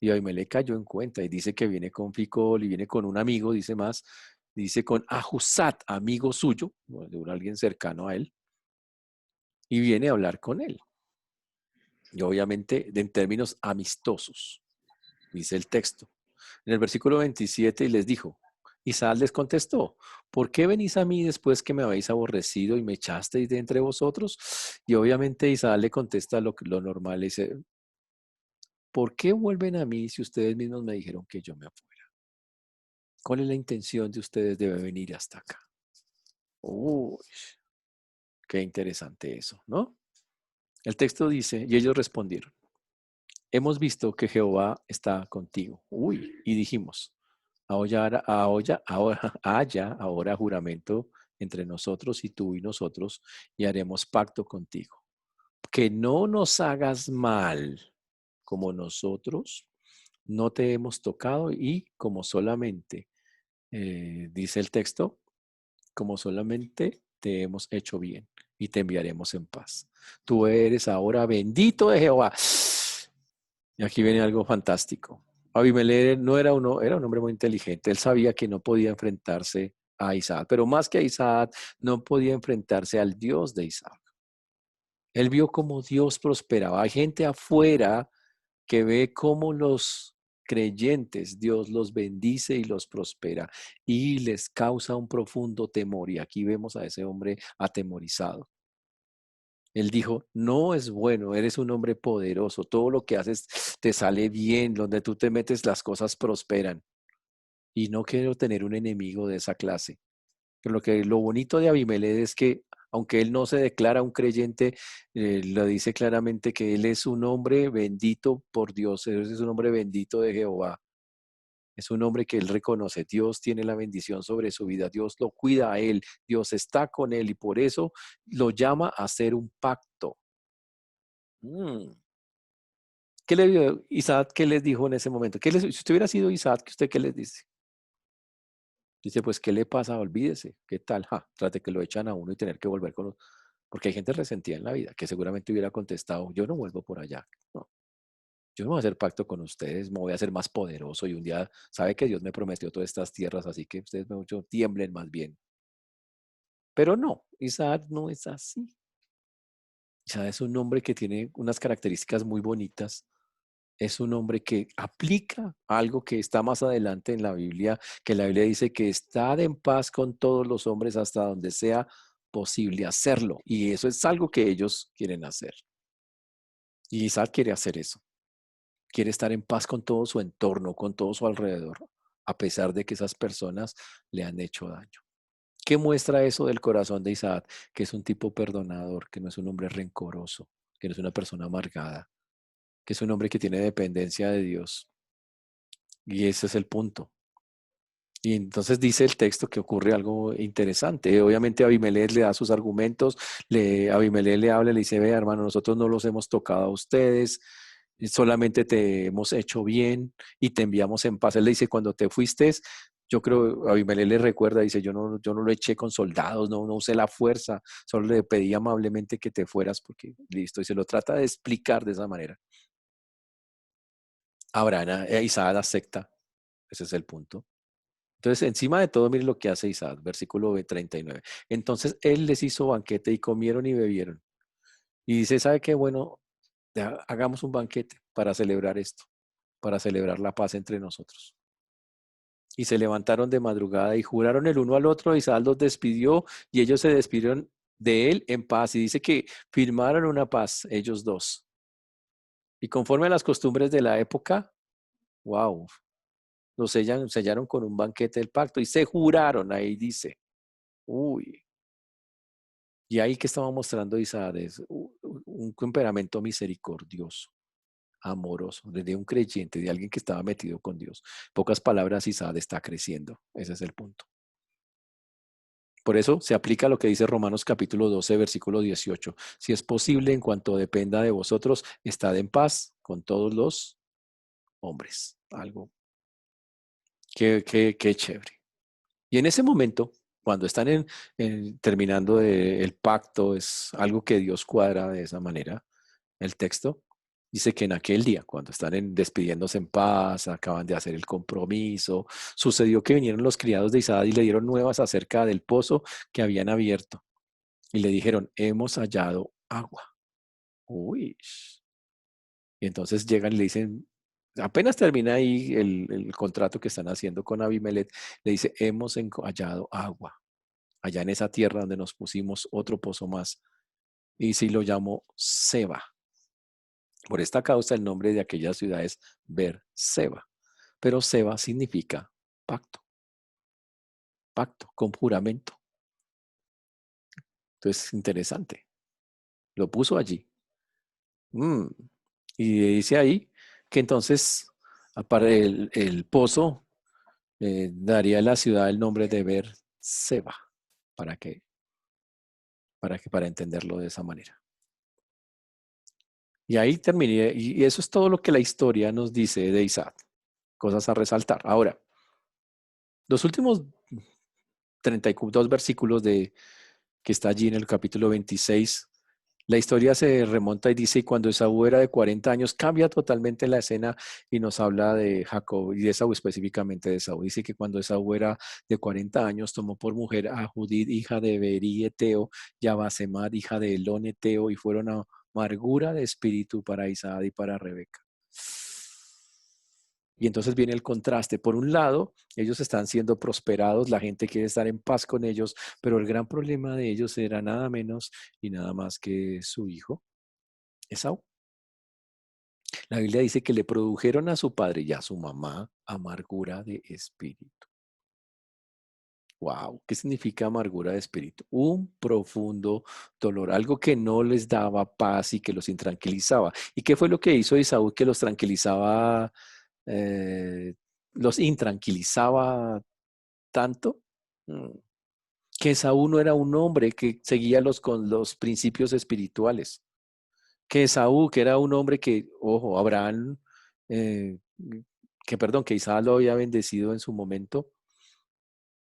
Y Abimelech cayó en cuenta y dice que viene con Ficol y viene con un amigo, dice más, dice con Ahuzat, amigo suyo, de alguien cercano a él, y viene a hablar con él. Y obviamente en términos amistosos, dice el texto. En el versículo 27 y les dijo, Isaac les contestó, ¿por qué venís a mí después que me habéis aborrecido y me echasteis de entre vosotros? Y obviamente Isaac le contesta lo normal, dice, ¿por qué vuelven a mí si ustedes mismos me dijeron que yo me fuera? ¿Cuál es la intención de ustedes de venir hasta acá? Uy, qué interesante eso, ¿no? El texto dice, y ellos respondieron, hemos visto que Jehová está contigo. Uy, y dijimos, haya ahora juramento entre nosotros y tú y nosotros, y haremos pacto contigo. Que no nos hagas mal como nosotros no te hemos tocado y como solamente, dice el texto, como solamente te hemos hecho bien y te enviaremos en paz. Tú eres ahora bendito de Jehová. Y aquí viene algo fantástico. Abimelech no era uno, era un hombre muy inteligente. Él sabía que no podía enfrentarse a Isaac, pero más que a Isaac, no podía enfrentarse al Dios de Isaac. Él vio cómo Dios prosperaba. Hay gente afuera que ve cómo los creyentes, Dios los bendice y los prospera y les causa un profundo temor. Y aquí vemos a ese hombre atemorizado. Él dijo, no es bueno, eres un hombre poderoso, todo lo que haces te sale bien, donde tú te metes las cosas prosperan. Y no quiero tener un enemigo de esa clase. Pero lo bonito de Abimelech es que, aunque él no se declara un creyente, lo dice claramente que él es un hombre bendito por Dios, él es un hombre bendito de Jehová. Es un hombre que él reconoce, Dios tiene la bendición sobre su vida, Dios lo cuida a él, Dios está con él y por eso lo llama a hacer un pacto. Mm. ¿Qué le dio Isaac? ¿Qué les dijo en ese momento? Si usted hubiera sido Isaac, ¿usted qué les dice? Dice, pues, ¿qué le pasa? Olvídese. ¿Qué tal? Trate que lo echan a uno y tener que volver con los... Porque hay gente resentida en la vida que seguramente hubiera contestado, yo no vuelvo por allá. No, yo no voy a hacer pacto con ustedes, me voy a hacer más poderoso y un día sabe que Dios me prometió todas estas tierras, así que ustedes me mucho tiemblen más bien. Pero no, Isaac no es así. Isaac es un hombre que tiene unas características muy bonitas. Es un hombre que aplica algo que está más adelante en la Biblia, que la Biblia dice que estad en paz con todos los hombres hasta donde sea posible hacerlo. Y eso es algo que ellos quieren hacer. Y Isaac quiere hacer eso. Quiere estar en paz con todo su entorno, con todo su alrededor, a pesar de que esas personas le han hecho daño. ¿Qué muestra eso del corazón de Isaac? Que es un tipo perdonador, que no es un hombre rencoroso, que no es una persona amargada, que es un hombre que tiene dependencia de Dios. Y ese es el punto. Y entonces dice el texto que ocurre algo interesante. Obviamente Abimelech le da sus argumentos, Abimelech le habla y le dice, ve hermano, nosotros no los hemos tocado a ustedes, solamente te hemos hecho bien y te enviamos en paz. Él le dice, cuando te fuiste, yo creo, Abimelech le recuerda, dice, yo no lo eché con soldados, no usé la fuerza, solo le pedí amablemente que te fueras porque listo, y se lo trata de explicar de esa manera. Abraham, Isaac acepta, ese es el punto. Entonces, encima de todo, mire lo que hace Isaac, versículo 39. Entonces, él les hizo banquete y comieron y bebieron. Y dice, ¿sabe qué? Bueno, hagamos un banquete para celebrar esto, para celebrar la paz entre nosotros. Y se levantaron de madrugada y juraron el uno al otro. Isaac los despidió y ellos se despidieron de él en paz. Y dice que firmaron una paz, ellos dos. Y conforme a las costumbres de la época, wow, sellaron con un banquete del pacto y se juraron, ahí dice. Uy, y ahí que estaba mostrando Isaac es un temperamento misericordioso, amoroso, de un creyente, de alguien que estaba metido con Dios. Pocas palabras, Isaac está creciendo. Ese es el punto. Por eso se aplica lo que dice Romanos capítulo 12, versículo 18. Si es posible, en cuanto dependa de vosotros, estad en paz con todos los hombres. Algo que chévere. Y en ese momento, cuando están terminando el pacto, es algo que Dios cuadra de esa manera. El texto dice que en aquel día, cuando están despidiéndose en paz, acaban de hacer el compromiso, sucedió que vinieron los criados de Isaac y le dieron nuevas acerca del pozo que habían abierto. Y le dijeron, hemos hallado agua. Uy. Y entonces llegan y le dicen, apenas termina ahí el contrato que están haciendo con Abimelech, le dice, hemos hallado agua allá en esa tierra donde nos pusimos otro pozo más. Y si lo llamó Seba. Por esta causa el nombre de aquella ciudad es Beer-seba. Pero Seba significa pacto, pacto, con juramento. Entonces, interesante. Lo puso allí. Mm. Y dice ahí que entonces para el pozo daría a la ciudad el nombre de Beer-seba. ¿Para qué? Para entenderlo de esa manera. Y ahí terminé. Y eso es todo lo que la historia nos dice de Isaac. Cosas a resaltar. Ahora, los últimos 32 versículos que está allí en el capítulo 26, la historia se remonta y dice, y cuando Esaú era de 40 años, cambia totalmente la escena y nos habla de Jacob y de Esaú específicamente de Esaú. Dice que cuando Esaú era de 40 años, tomó por mujer a Judith, hija de Berí Eteo, y a Basemad, hija de Elón Eteo, y fueron amargura de espíritu para Isaac y para Rebeca. Y entonces viene el contraste. Por un lado, ellos están siendo prosperados, la gente quiere estar en paz con ellos, pero el gran problema de ellos era nada menos y nada más que su hijo, Esaú. La Biblia dice que le produjeron a su padre y a su mamá amargura de espíritu. Wow, ¿qué significa amargura de espíritu? Un profundo dolor, algo que no les daba paz y que los intranquilizaba. ¿Y qué fue lo que hizo Esaú que los tranquilizaba, eh, los intranquilizaba tanto? Mm, Que Esaú no era un hombre que seguía con los principios espirituales. Que Esaú, que era un hombre que, ojo, Abraham, eh, que Isaac lo había bendecido en su momento,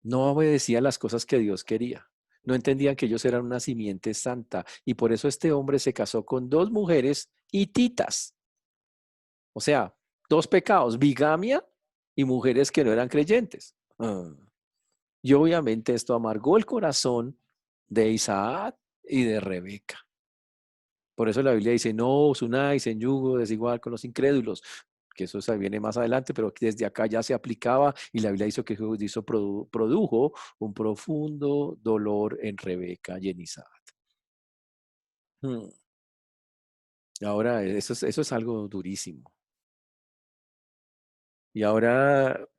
no obedecía las cosas que Dios quería. No entendían que ellos eran una simiente santa. Y por eso este hombre se casó con dos mujeres hititas. O sea, dos pecados, bigamia y mujeres que no eran creyentes. Y obviamente esto amargó el corazón de Isaac y de Rebeca. Por eso la Biblia dice, no os unáis en yugo desigual con los incrédulos, que eso se viene más adelante, pero desde acá ya se aplicaba y la Biblia produjo un profundo dolor en Rebeca y en Isaac. Hmm. Ahora, eso es algo durísimo. Y ahora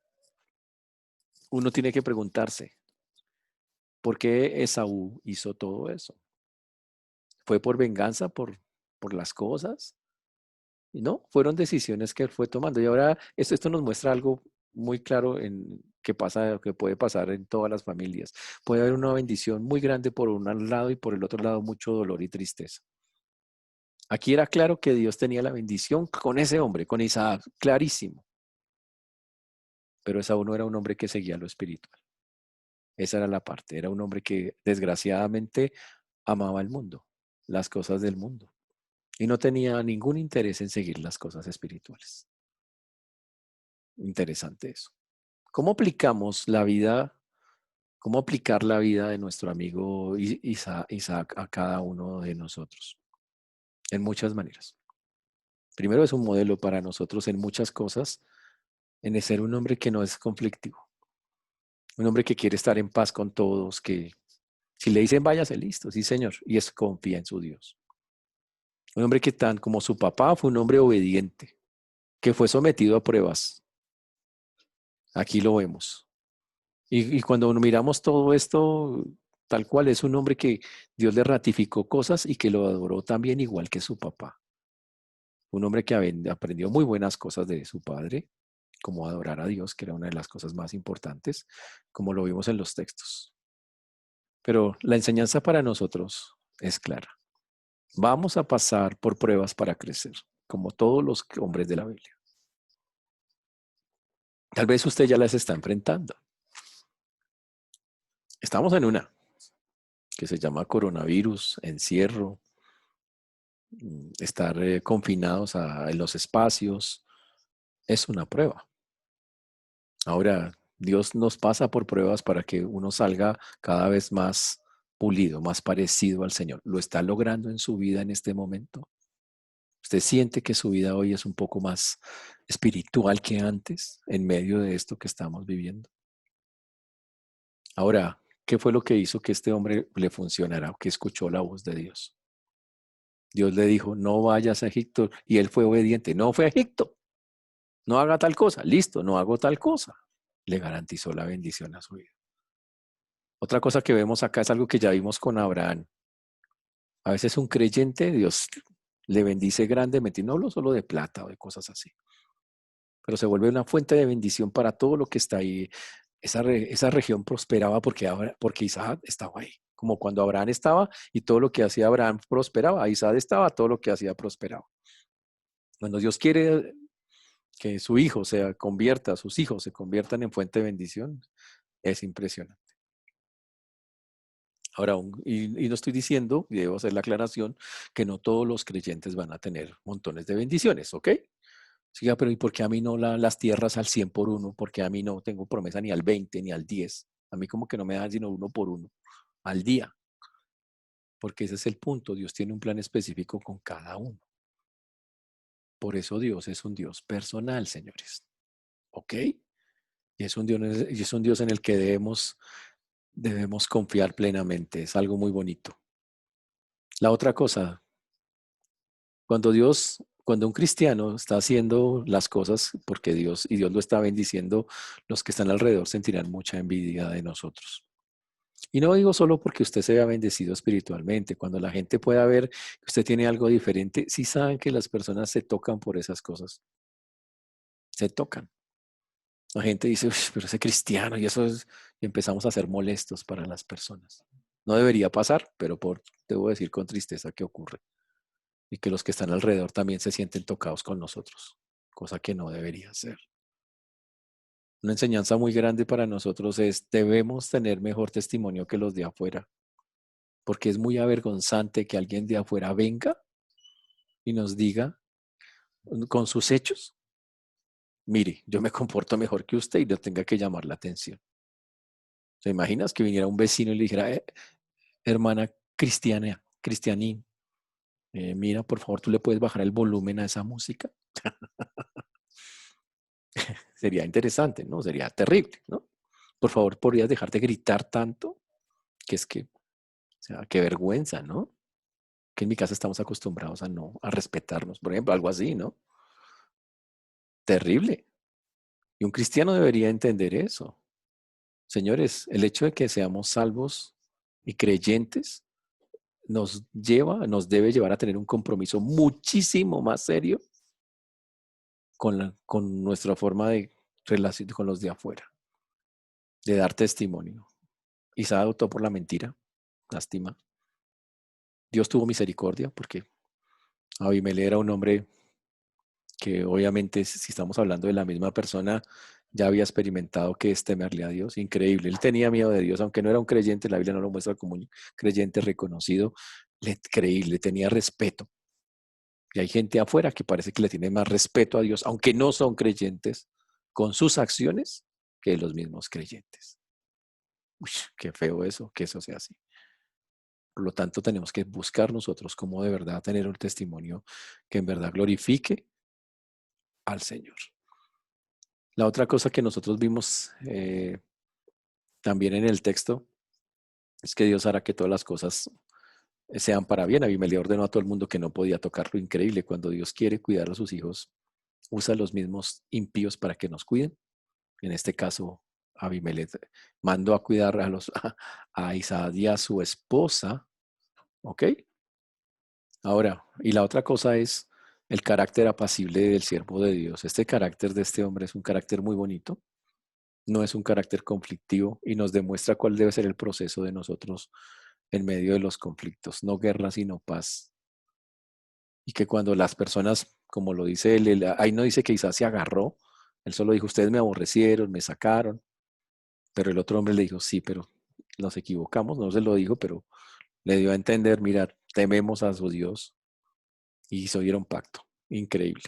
uno tiene que preguntarse, ¿por qué Esaú hizo todo eso? ¿Fue por venganza, por las cosas? Y no, fueron decisiones que él fue tomando. Y ahora esto nos muestra algo muy claro que puede pasar en todas las familias. Puede haber una bendición muy grande por un lado y por el otro lado mucho dolor y tristeza. Aquí era claro que Dios tenía la bendición con ese hombre, con Isaac, clarísimo. Pero Esaú no era un hombre que seguía lo espiritual. Esa era la parte. Era un hombre que desgraciadamente amaba el mundo, las cosas del mundo. Y no tenía ningún interés en seguir las cosas espirituales. Interesante eso. ¿Cómo aplicamos la vida, cómo aplicar la vida de nuestro amigo Isaac a cada uno de nosotros? En muchas maneras. Primero es un modelo para nosotros en muchas cosas, en ser un hombre que no es conflictivo, un hombre que quiere estar en paz con todos, que si le dicen váyase, listo, sí señor, y es confía en su Dios. Un hombre que tan como su papá fue un hombre obediente, que fue sometido a pruebas. Aquí lo vemos. Y cuando miramos todo esto, tal cual es un hombre que Dios le ratificó cosas y que lo adoró también igual que su papá. Un hombre que aprendió muy buenas cosas de su padre, como adorar a Dios, que era una de las cosas más importantes, como lo vimos en los textos. Pero la enseñanza para nosotros es clara. Vamos a pasar por pruebas para crecer, como todos los hombres de la Biblia. Tal vez usted ya las está enfrentando. Estamos en una que se llama coronavirus, encierro, estar confinados en los espacios. Es una prueba. Ahora, Dios nos pasa por pruebas para que uno salga cada vez más pulido, más parecido al Señor. ¿Lo está logrando en su vida en este momento? ¿Usted siente que su vida hoy es un poco más espiritual que antes en medio de esto que estamos viviendo? Ahora, ¿qué fue lo que hizo que este hombre le funcionara, que escuchó la voz de Dios? Dios le dijo, no vayas a Egipto, y él fue obediente. No fue a Egipto, no haga tal cosa. Listo, no hago tal cosa. Le garantizó la bendición a su vida. Otra cosa que vemos acá es algo que ya vimos con Abraham. A veces un creyente, Dios le bendice grandemente, y no hablo solo de plata o de cosas así, pero se vuelve una fuente de bendición para todo lo que está ahí. Esa región prosperaba porque Isaac estaba ahí. Como cuando Abraham estaba y todo lo que hacía Abraham prosperaba, Isaac estaba, todo lo que hacía prosperaba. Cuando Dios quiere que su hijo sus hijos se conviertan en fuente de bendición, es impresionante. Ahora, y no estoy diciendo, y debo hacer la aclaración, que no todos los creyentes van a tener montones de bendiciones, ¿ok? Sí, pero ¿y por qué a mí no las tierras al 100 por uno? Porque a mí no tengo promesa ni al 20 ni al 10. A mí como que no me dan sino uno por uno al día. Porque ese es el punto. Dios tiene un plan específico con cada uno. Por eso Dios es un Dios personal, señores. ¿Ok? Y es un Dios en el que debemos confiar plenamente. Es algo muy bonito. La otra cosa, cuando un cristiano está haciendo las cosas porque Dios lo está bendiciendo, los que están alrededor sentirán mucha envidia de nosotros. Y no digo solo porque usted se vea bendecido espiritualmente, cuando la gente pueda ver que usted tiene algo diferente, sí saben que las personas se tocan por esas cosas, se tocan. La gente dice, "Uy, pero ese cristiano y y empezamos a ser molestos para las personas. No debería pasar, pero debo decir con tristeza que ocurre. Y que los que están alrededor también se sienten tocados con nosotros, cosa que no debería ser. Una enseñanza muy grande para nosotros es, debemos tener mejor testimonio que los de afuera, porque es muy avergonzante que alguien de afuera venga y nos diga con sus hechos, mire, yo me comporto mejor que usted y no tenga que llamar la atención. ¿Te imaginas que viniera un vecino y le dijera, hermana Cristianín, mira, por favor, tú le puedes bajar el volumen a esa música? Sería interesante, ¿no? Sería terrible, ¿no? Por favor, ¿podrías dejar de gritar tanto? O sea, qué vergüenza, ¿no? Que en mi casa estamos acostumbrados a respetarnos, por ejemplo, algo así, ¿no? Terrible. Y un cristiano debería entender eso. Señores, el hecho de que seamos salvos y creyentes nos debe llevar a tener un compromiso muchísimo más serio con nuestra forma de relación con los de afuera, de dar testimonio. Isaac optó por la mentira, lástima. Dios tuvo misericordia porque Abimelech era un hombre que obviamente si estamos hablando de la misma persona, ya había experimentado que es temerle a Dios. Increíble. Él tenía miedo de Dios, aunque no era un creyente, la Biblia no lo muestra como un creyente reconocido, le tenía respeto. Y hay gente afuera que parece que le tiene más respeto a Dios, aunque no son creyentes, con sus acciones que de los mismos creyentes. Uy, qué feo eso, que eso sea así. Por lo tanto, tenemos que buscar nosotros cómo de verdad tener un testimonio que en verdad glorifique al Señor. La otra cosa que nosotros vimos también en el texto es que Dios hará que todas las cosas sean para bien. Abimelech ordenó a todo el mundo que no podía tocar lo increíble. Cuando Dios quiere cuidar a sus hijos, usa los mismos impíos para que nos cuiden. En este caso, Abimelech mandó a cuidar a Isaac y a su esposa. ¿Ok? Ahora, y la otra cosa es el carácter apacible del siervo de Dios. Este carácter de este hombre es un carácter muy bonito, no es un carácter conflictivo y nos demuestra cuál debe ser el proceso de nosotros en medio de los conflictos, no guerra, sino paz. Y que cuando las personas, como lo dice él, ahí no dice que Isaac se agarró, él solo dijo, ustedes me aborrecieron, me sacaron, pero el otro hombre le dijo, sí, pero nos equivocamos, no se lo dijo, pero le dio a entender, mira, tememos a su Dios y se dieron pacto. Increíble.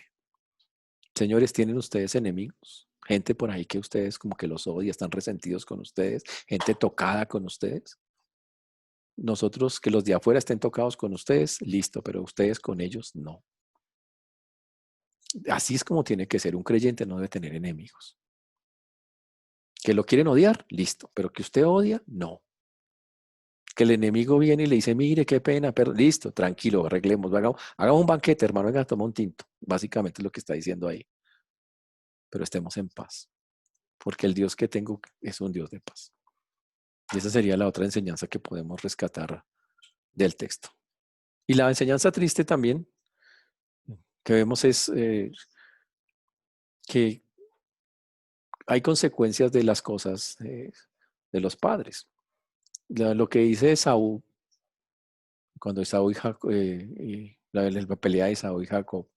Señores, ¿tienen ustedes enemigos? Gente por ahí que ustedes como que los odia, están resentidos con ustedes, gente tocada con ustedes. Nosotros, que los de afuera estén tocados con ustedes, listo, pero ustedes con ellos no. Así es como tiene que ser. Un creyente no debe tener enemigos. Que lo quieren odiar, listo, pero que usted odia, no. Que el enemigo viene y le dice, mire, qué pena, pero listo, tranquilo, arreglemos, hagamos un banquete, hermano, venga, toma un tinto. Básicamente es lo que está diciendo ahí. Pero estemos en paz, porque el Dios que tengo es un Dios de paz. Y esa sería la otra enseñanza que podemos rescatar del texto. Y la enseñanza triste también que vemos es que hay consecuencias de las cosas de los padres. Lo que dice Esaú, cuando Esaú y la pelea de Esaú y Jacob,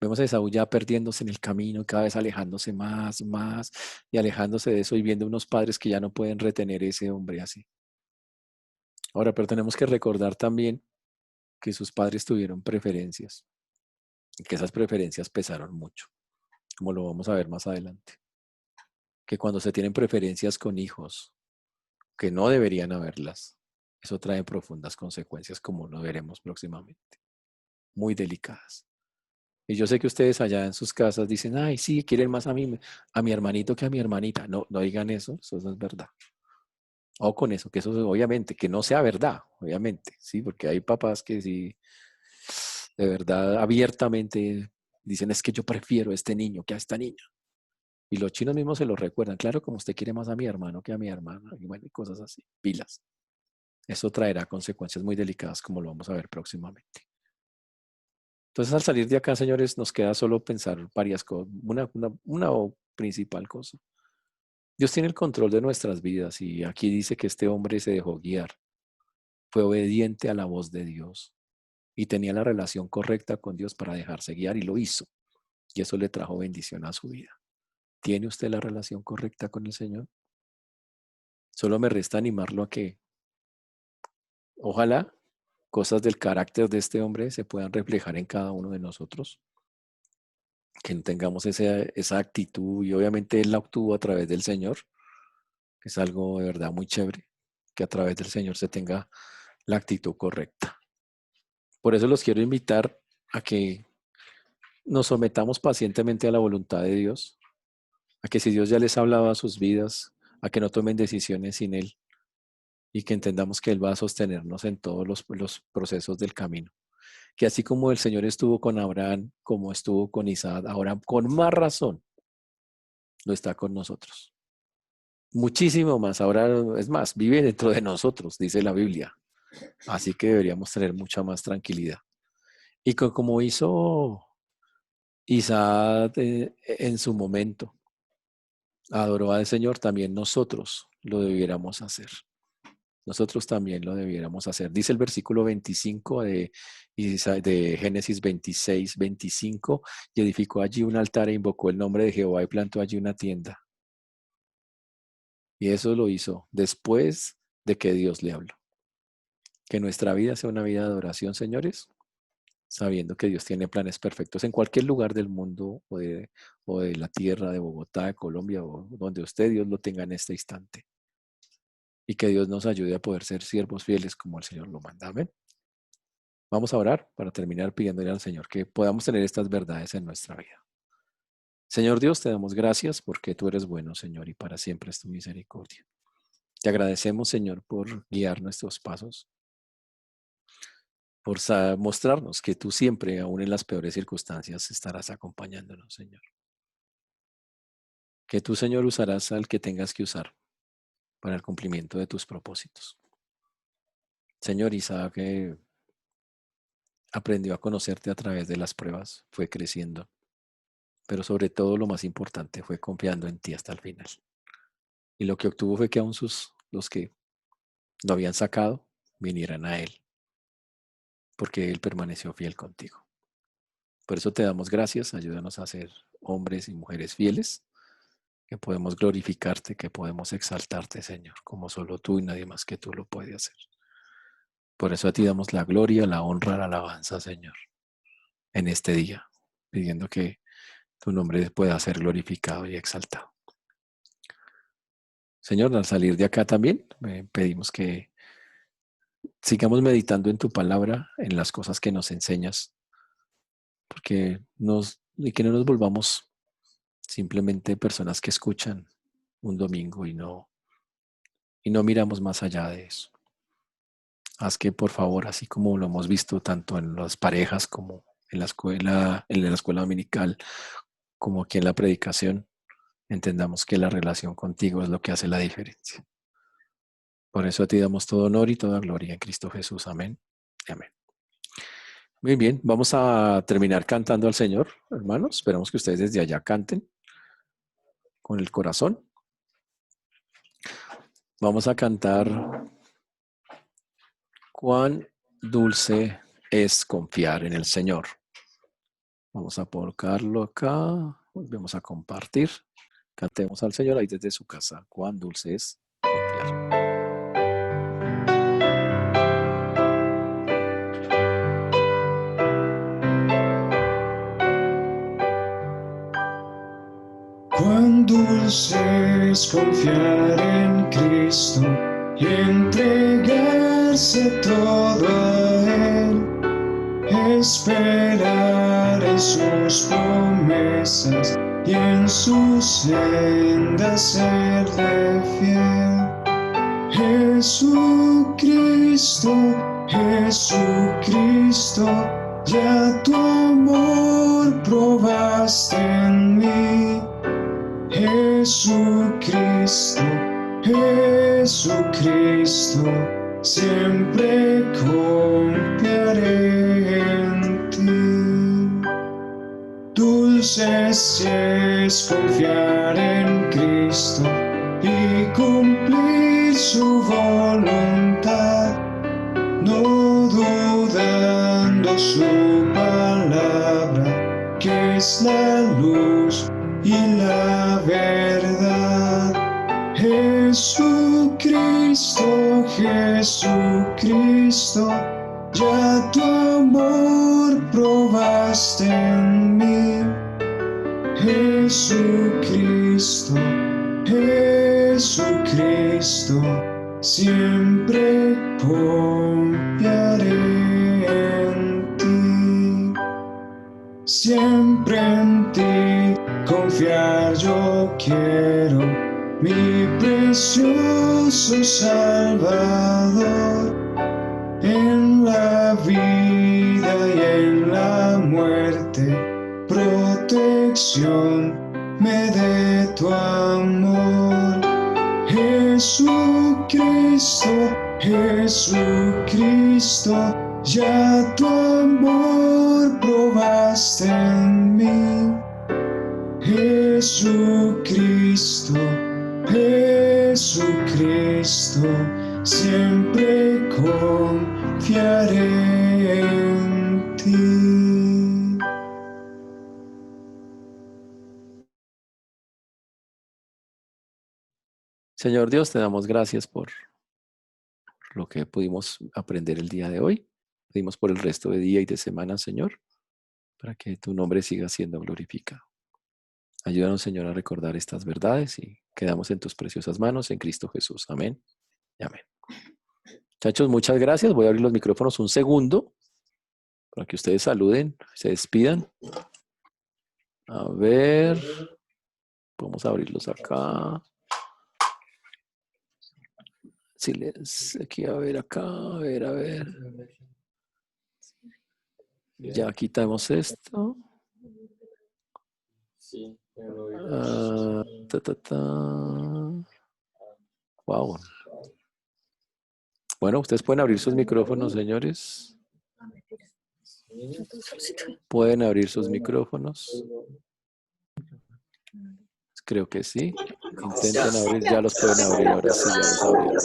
vemos a Esaú ya perdiéndose en el camino, cada vez alejándose más, y alejándose de eso y viendo unos padres que ya no pueden retener ese hombre así. Ahora, pero tenemos que recordar también que sus padres tuvieron preferencias y que esas preferencias pesaron mucho, como lo vamos a ver más adelante. Que cuando se tienen preferencias con hijos, que no deberían haberlas, eso trae profundas consecuencias, como lo veremos próximamente, muy delicadas. Y yo sé que ustedes allá en sus casas dicen, ay, sí, quieren más a mi hermanito que a mi hermanita. No, no digan eso no es verdad. O con eso, que eso obviamente, que no sea verdad, obviamente, sí, porque hay papás que sí, de verdad, abiertamente dicen, es que yo prefiero a este niño que a esta niña. Y los chinos mismos se lo recuerdan, claro, como usted quiere más a mi hermano que a mi hermana, y bueno, y cosas así, pilas. Eso traerá consecuencias muy delicadas, como lo vamos a ver próximamente. Entonces, al salir de acá, señores, nos queda solo pensar varias cosas, una principal cosa. Dios tiene el control de nuestras vidas y aquí dice que este hombre se dejó guiar, fue obediente a la voz de Dios y tenía la relación correcta con Dios para dejarse guiar y lo hizo. Y eso le trajo bendición a su vida. ¿Tiene usted la relación correcta con el Señor? Solo me resta animarlo a que ojalá cosas del carácter de este hombre se puedan reflejar en cada uno de nosotros, que tengamos esa actitud y obviamente él la obtuvo a través del Señor, que es algo de verdad muy chévere, que a través del Señor se tenga la actitud correcta. Por eso los quiero invitar a que nos sometamos pacientemente a la voluntad de Dios, a que si Dios ya les ha hablado a sus vidas, a que no tomen decisiones sin Él y que entendamos que Él va a sostenernos en todos los procesos del camino. Que así como el Señor estuvo con Abraham, como estuvo con Isaac, ahora con más razón lo está con nosotros. Muchísimo más. Ahora es más, vive dentro de nosotros, dice la Biblia. Así que deberíamos tener mucha más tranquilidad. Y como hizo Isaac en su momento, adoró al Señor, también nosotros lo debiéramos hacer. Nosotros también lo debiéramos hacer. Dice el versículo 25 de Génesis 26, 25, y edificó allí un altar e invocó el nombre de Jehová y plantó allí una tienda. Y eso lo hizo después de que Dios le habló. Que nuestra vida sea una vida de adoración, señores, sabiendo que Dios tiene planes perfectos en cualquier lugar del mundo o de la tierra, de Bogotá, de Colombia, o donde usted, Dios, lo tenga en este instante. Y que Dios nos ayude a poder ser siervos fieles como el Señor lo manda. Amén. Vamos a orar para terminar pidiéndole al Señor que podamos tener estas verdades en nuestra vida. Señor Dios, te damos gracias porque tú eres bueno, Señor, y para siempre es tu misericordia. Te agradecemos, Señor, por guiar nuestros pasos, por mostrarnos que tú siempre, aún en las peores circunstancias, estarás acompañándonos, Señor. Que tú, Señor, usarás al que tengas que usar para el cumplimiento de tus propósitos. Señor, Isaac aprendió a conocerte a través de las pruebas, fue creciendo, pero sobre todo lo más importante fue confiando en ti hasta el final. Y lo que obtuvo fue que aún los que lo habían sacado vinieran a él, porque él permaneció fiel contigo. Por eso te damos gracias, ayúdanos a ser hombres y mujeres fieles, que podemos glorificarte, que podemos exaltarte, Señor, como solo tú y nadie más que tú lo puede hacer. Por eso a ti damos la gloria, la honra, la alabanza, Señor, en este día, pidiendo que tu nombre pueda ser glorificado y exaltado. Señor, al salir de acá también, pedimos que sigamos meditando en tu palabra, en las cosas que nos enseñas, y que no nos volvamos simplemente personas que escuchan un domingo y no miramos más allá de eso. Haz que, por favor, así como lo hemos visto tanto en las parejas como en la escuela dominical, como aquí en la predicación, entendamos que la relación contigo es lo que hace la diferencia. Por eso a ti damos todo honor y toda gloria en Cristo Jesús. Amén. Amén. Muy bien, vamos a terminar cantando al Señor, hermanos. Esperamos que ustedes desde allá canten con el corazón. Vamos a cantar Cuán dulce es confiar en el Señor. Vamos a colocarlo acá. Volvemos a compartir. Cantemos al Señor ahí desde su casa. Cuán dulce es confiar. Cuán dulce es confiar en Cristo y entregarse todo a Él, esperar en sus promesas y en sus sendas serle fiel. Jesucristo, Jesucristo, ya tu amor probaste en mí. Jesucristo, Jesucristo, siempre confiaré en ti. Dulce es confiar en Cristo y cumplir su voluntad, no dudando su palabra, que es la luz y la verdad. Jesucristo, Jesucristo, ya tu amor probaste en mí. Jesucristo, Jesucristo, siempre confiaré en ti. Siempre en ti confiar yo quiero, mi precioso Salvador. En la vida y en la muerte, protección me dé tu amor. Jesucristo, Jesucristo, ya tu amor probaste en mí. Jesucristo, Jesucristo, siempre confiaré en ti. Señor Dios, te damos gracias por lo que pudimos aprender el día de hoy. Pedimos por el resto de día y de semana, Señor, para que tu nombre siga siendo glorificado. Ayúdanos, Señor, a recordar estas verdades y quedamos en tus preciosas manos en Cristo Jesús. Amén y amén. Muchachos, muchas gracias. Voy a abrir los micrófonos un segundo para que ustedes saluden, se despidan. A ver, vamos a abrirlos acá. Silencio, aquí, a ver, acá, a ver, a ver. Ya quitamos esto. Wow. Bueno, ustedes pueden abrir sus micrófonos, señores. Pueden abrir sus micrófonos. Creo que sí. Intenten abrir, ya los pueden abrir. Ahora sí, ya los abrieron.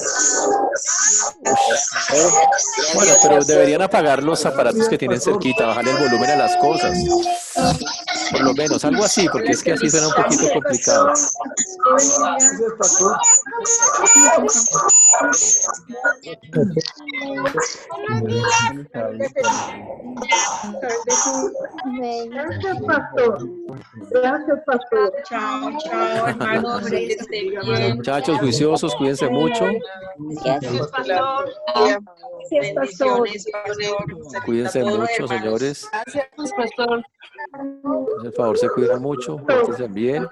Bueno, pero deberían apagar los aparatos que tienen cerquita, bajar el volumen a las cosas. Por lo menos, algo así, porque es que así suena un poquito complicado. Gracias, pastor. Gracias, pastor. Chao, chao, hermanos. Que estén bien. Muchachos juiciosos, cuídense mucho. Gracias, pastor. Bendiciones, pastor. Cuídense mucho, señores. Gracias, pastor. Por favor, se cuidan mucho, pórtense bien.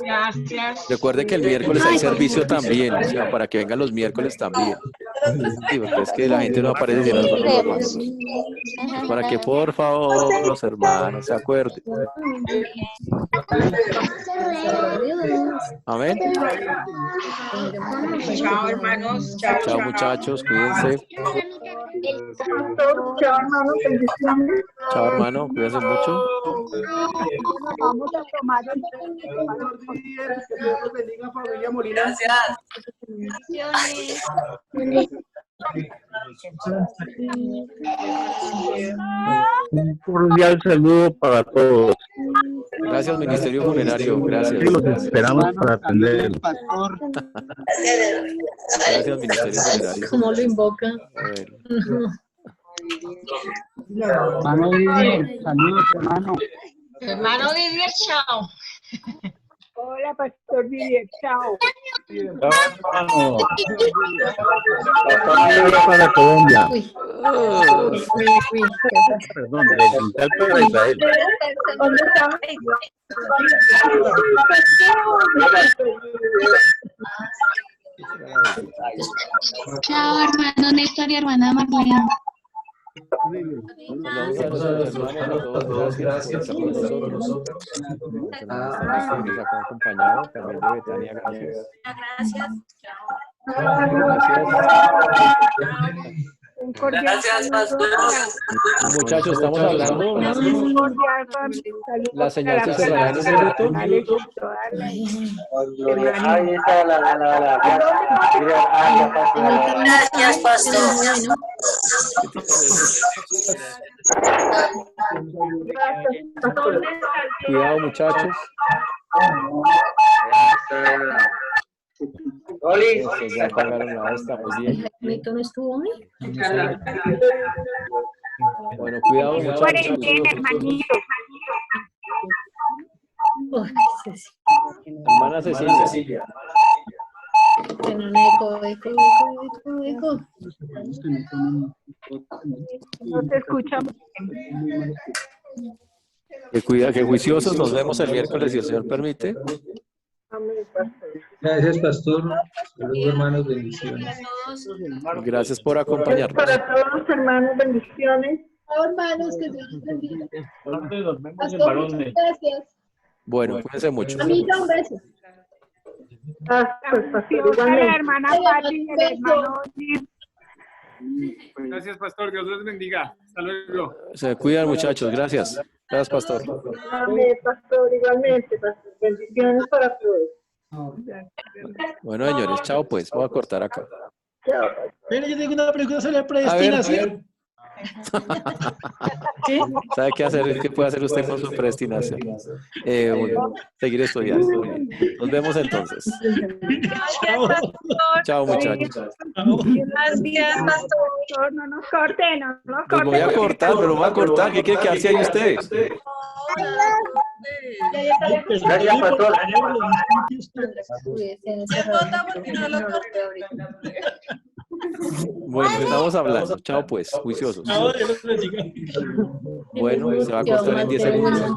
Gracias. Recuerden que el miércoles hay servicio también, o sea, para que vengan los miércoles también. Sí, porque es que la gente no aparece si no son los hermanos. Para que por favor los hermanos se acuerden. Amén. Chao, hermanos. Chao, Chao, muchachos, cuídense. Pastor, chao, hermano. Bendiciones. Chao, hermano, cuídense mucho. Vamos a tomar el Un cordial saludo para todos. Gracias, Ministerio Funerario. Gracias. Aquí los esperamos para atender. Gracias, Ministerio Funerario. ¿Cómo lo invoca? Bueno. Hermano Didier, saludos, hermano. Hermano Didier, chao. Hola, pastor Didier. Chao. Hermano. Para Colombia. Uy, Perdón, de Central para Israel. ¿Dónde está? Chao, hermano Néstor y hermana Marlene. Gracias por estar con nosotros. Nos ha acompañado también de Betania. Gracias. Un cordial Gracias, pastor. Muchachos, estamos hablando. Un cordial saludo La señal para se cerrará en un minuto. Dale, dale. Ahí está la Gracias, pastor. Gracias, pastor. Cuidado, muchachos. Eso, ya apagaron la esta, muy bien. ¿Mito no estuvo hoy? Bueno, cuidado, muchachos. Cuarentena, hermanito. Uy, Ceci. Hermana Cecilia. Tiene un eco. No te escuchamos. Que juiciosos, nos vemos el miércoles si el Señor permite. Amén, pastor. Gracias, pastor. Saludos, hermanos, bendiciones. Gracias por acompañarnos. Para todos los hermanos, bendiciones. Hermanos, que Dios los bendiga. Nos vemos en Pastor, Barón. muchas gracias. Bueno, cuídense mucho. Amita, un beso. Gracias, pastor. Igualmente. La hermana Pati y el hermano Gil. Gracias, pastor. Dios les bendiga. Hasta luego. Se cuidan, muchachos. Gracias. Gracias, pastor. Amén, pastor. Igualmente, pastor. Bendiciones para todos. Bueno, señores, chao pues. Voy a cortar acá. Chao, pastor. Mira, yo tengo una pregunta sobre la A ver, predestinación. ¿Sabe qué hacer? ¿Qué puede hacer usted con su predestinación? Seguir estudiando. Muy bien. Nos vemos entonces. Chao, muchachos. Gracias, pastor. No nos corte, no nos Pues voy a cortar, pero voy a cortar. ¿Qué quiere que hace ahí usted? Gracias, pastor. Bueno, estamos hablando. Chao, pues, juiciosos. Bueno, se va a cortar en 10 segundos.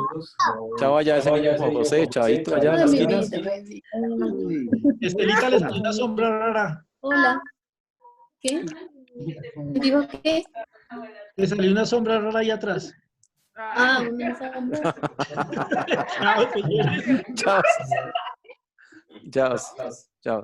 Chao allá ese niño Juan José, chavito allá en la esquina. Estelita le salió una sombra rara. Hola. ¿Qué? ¿Dijo qué? Le salió una sombra rara ahí atrás. Ah, una sombra. Chao. Chao. Chao.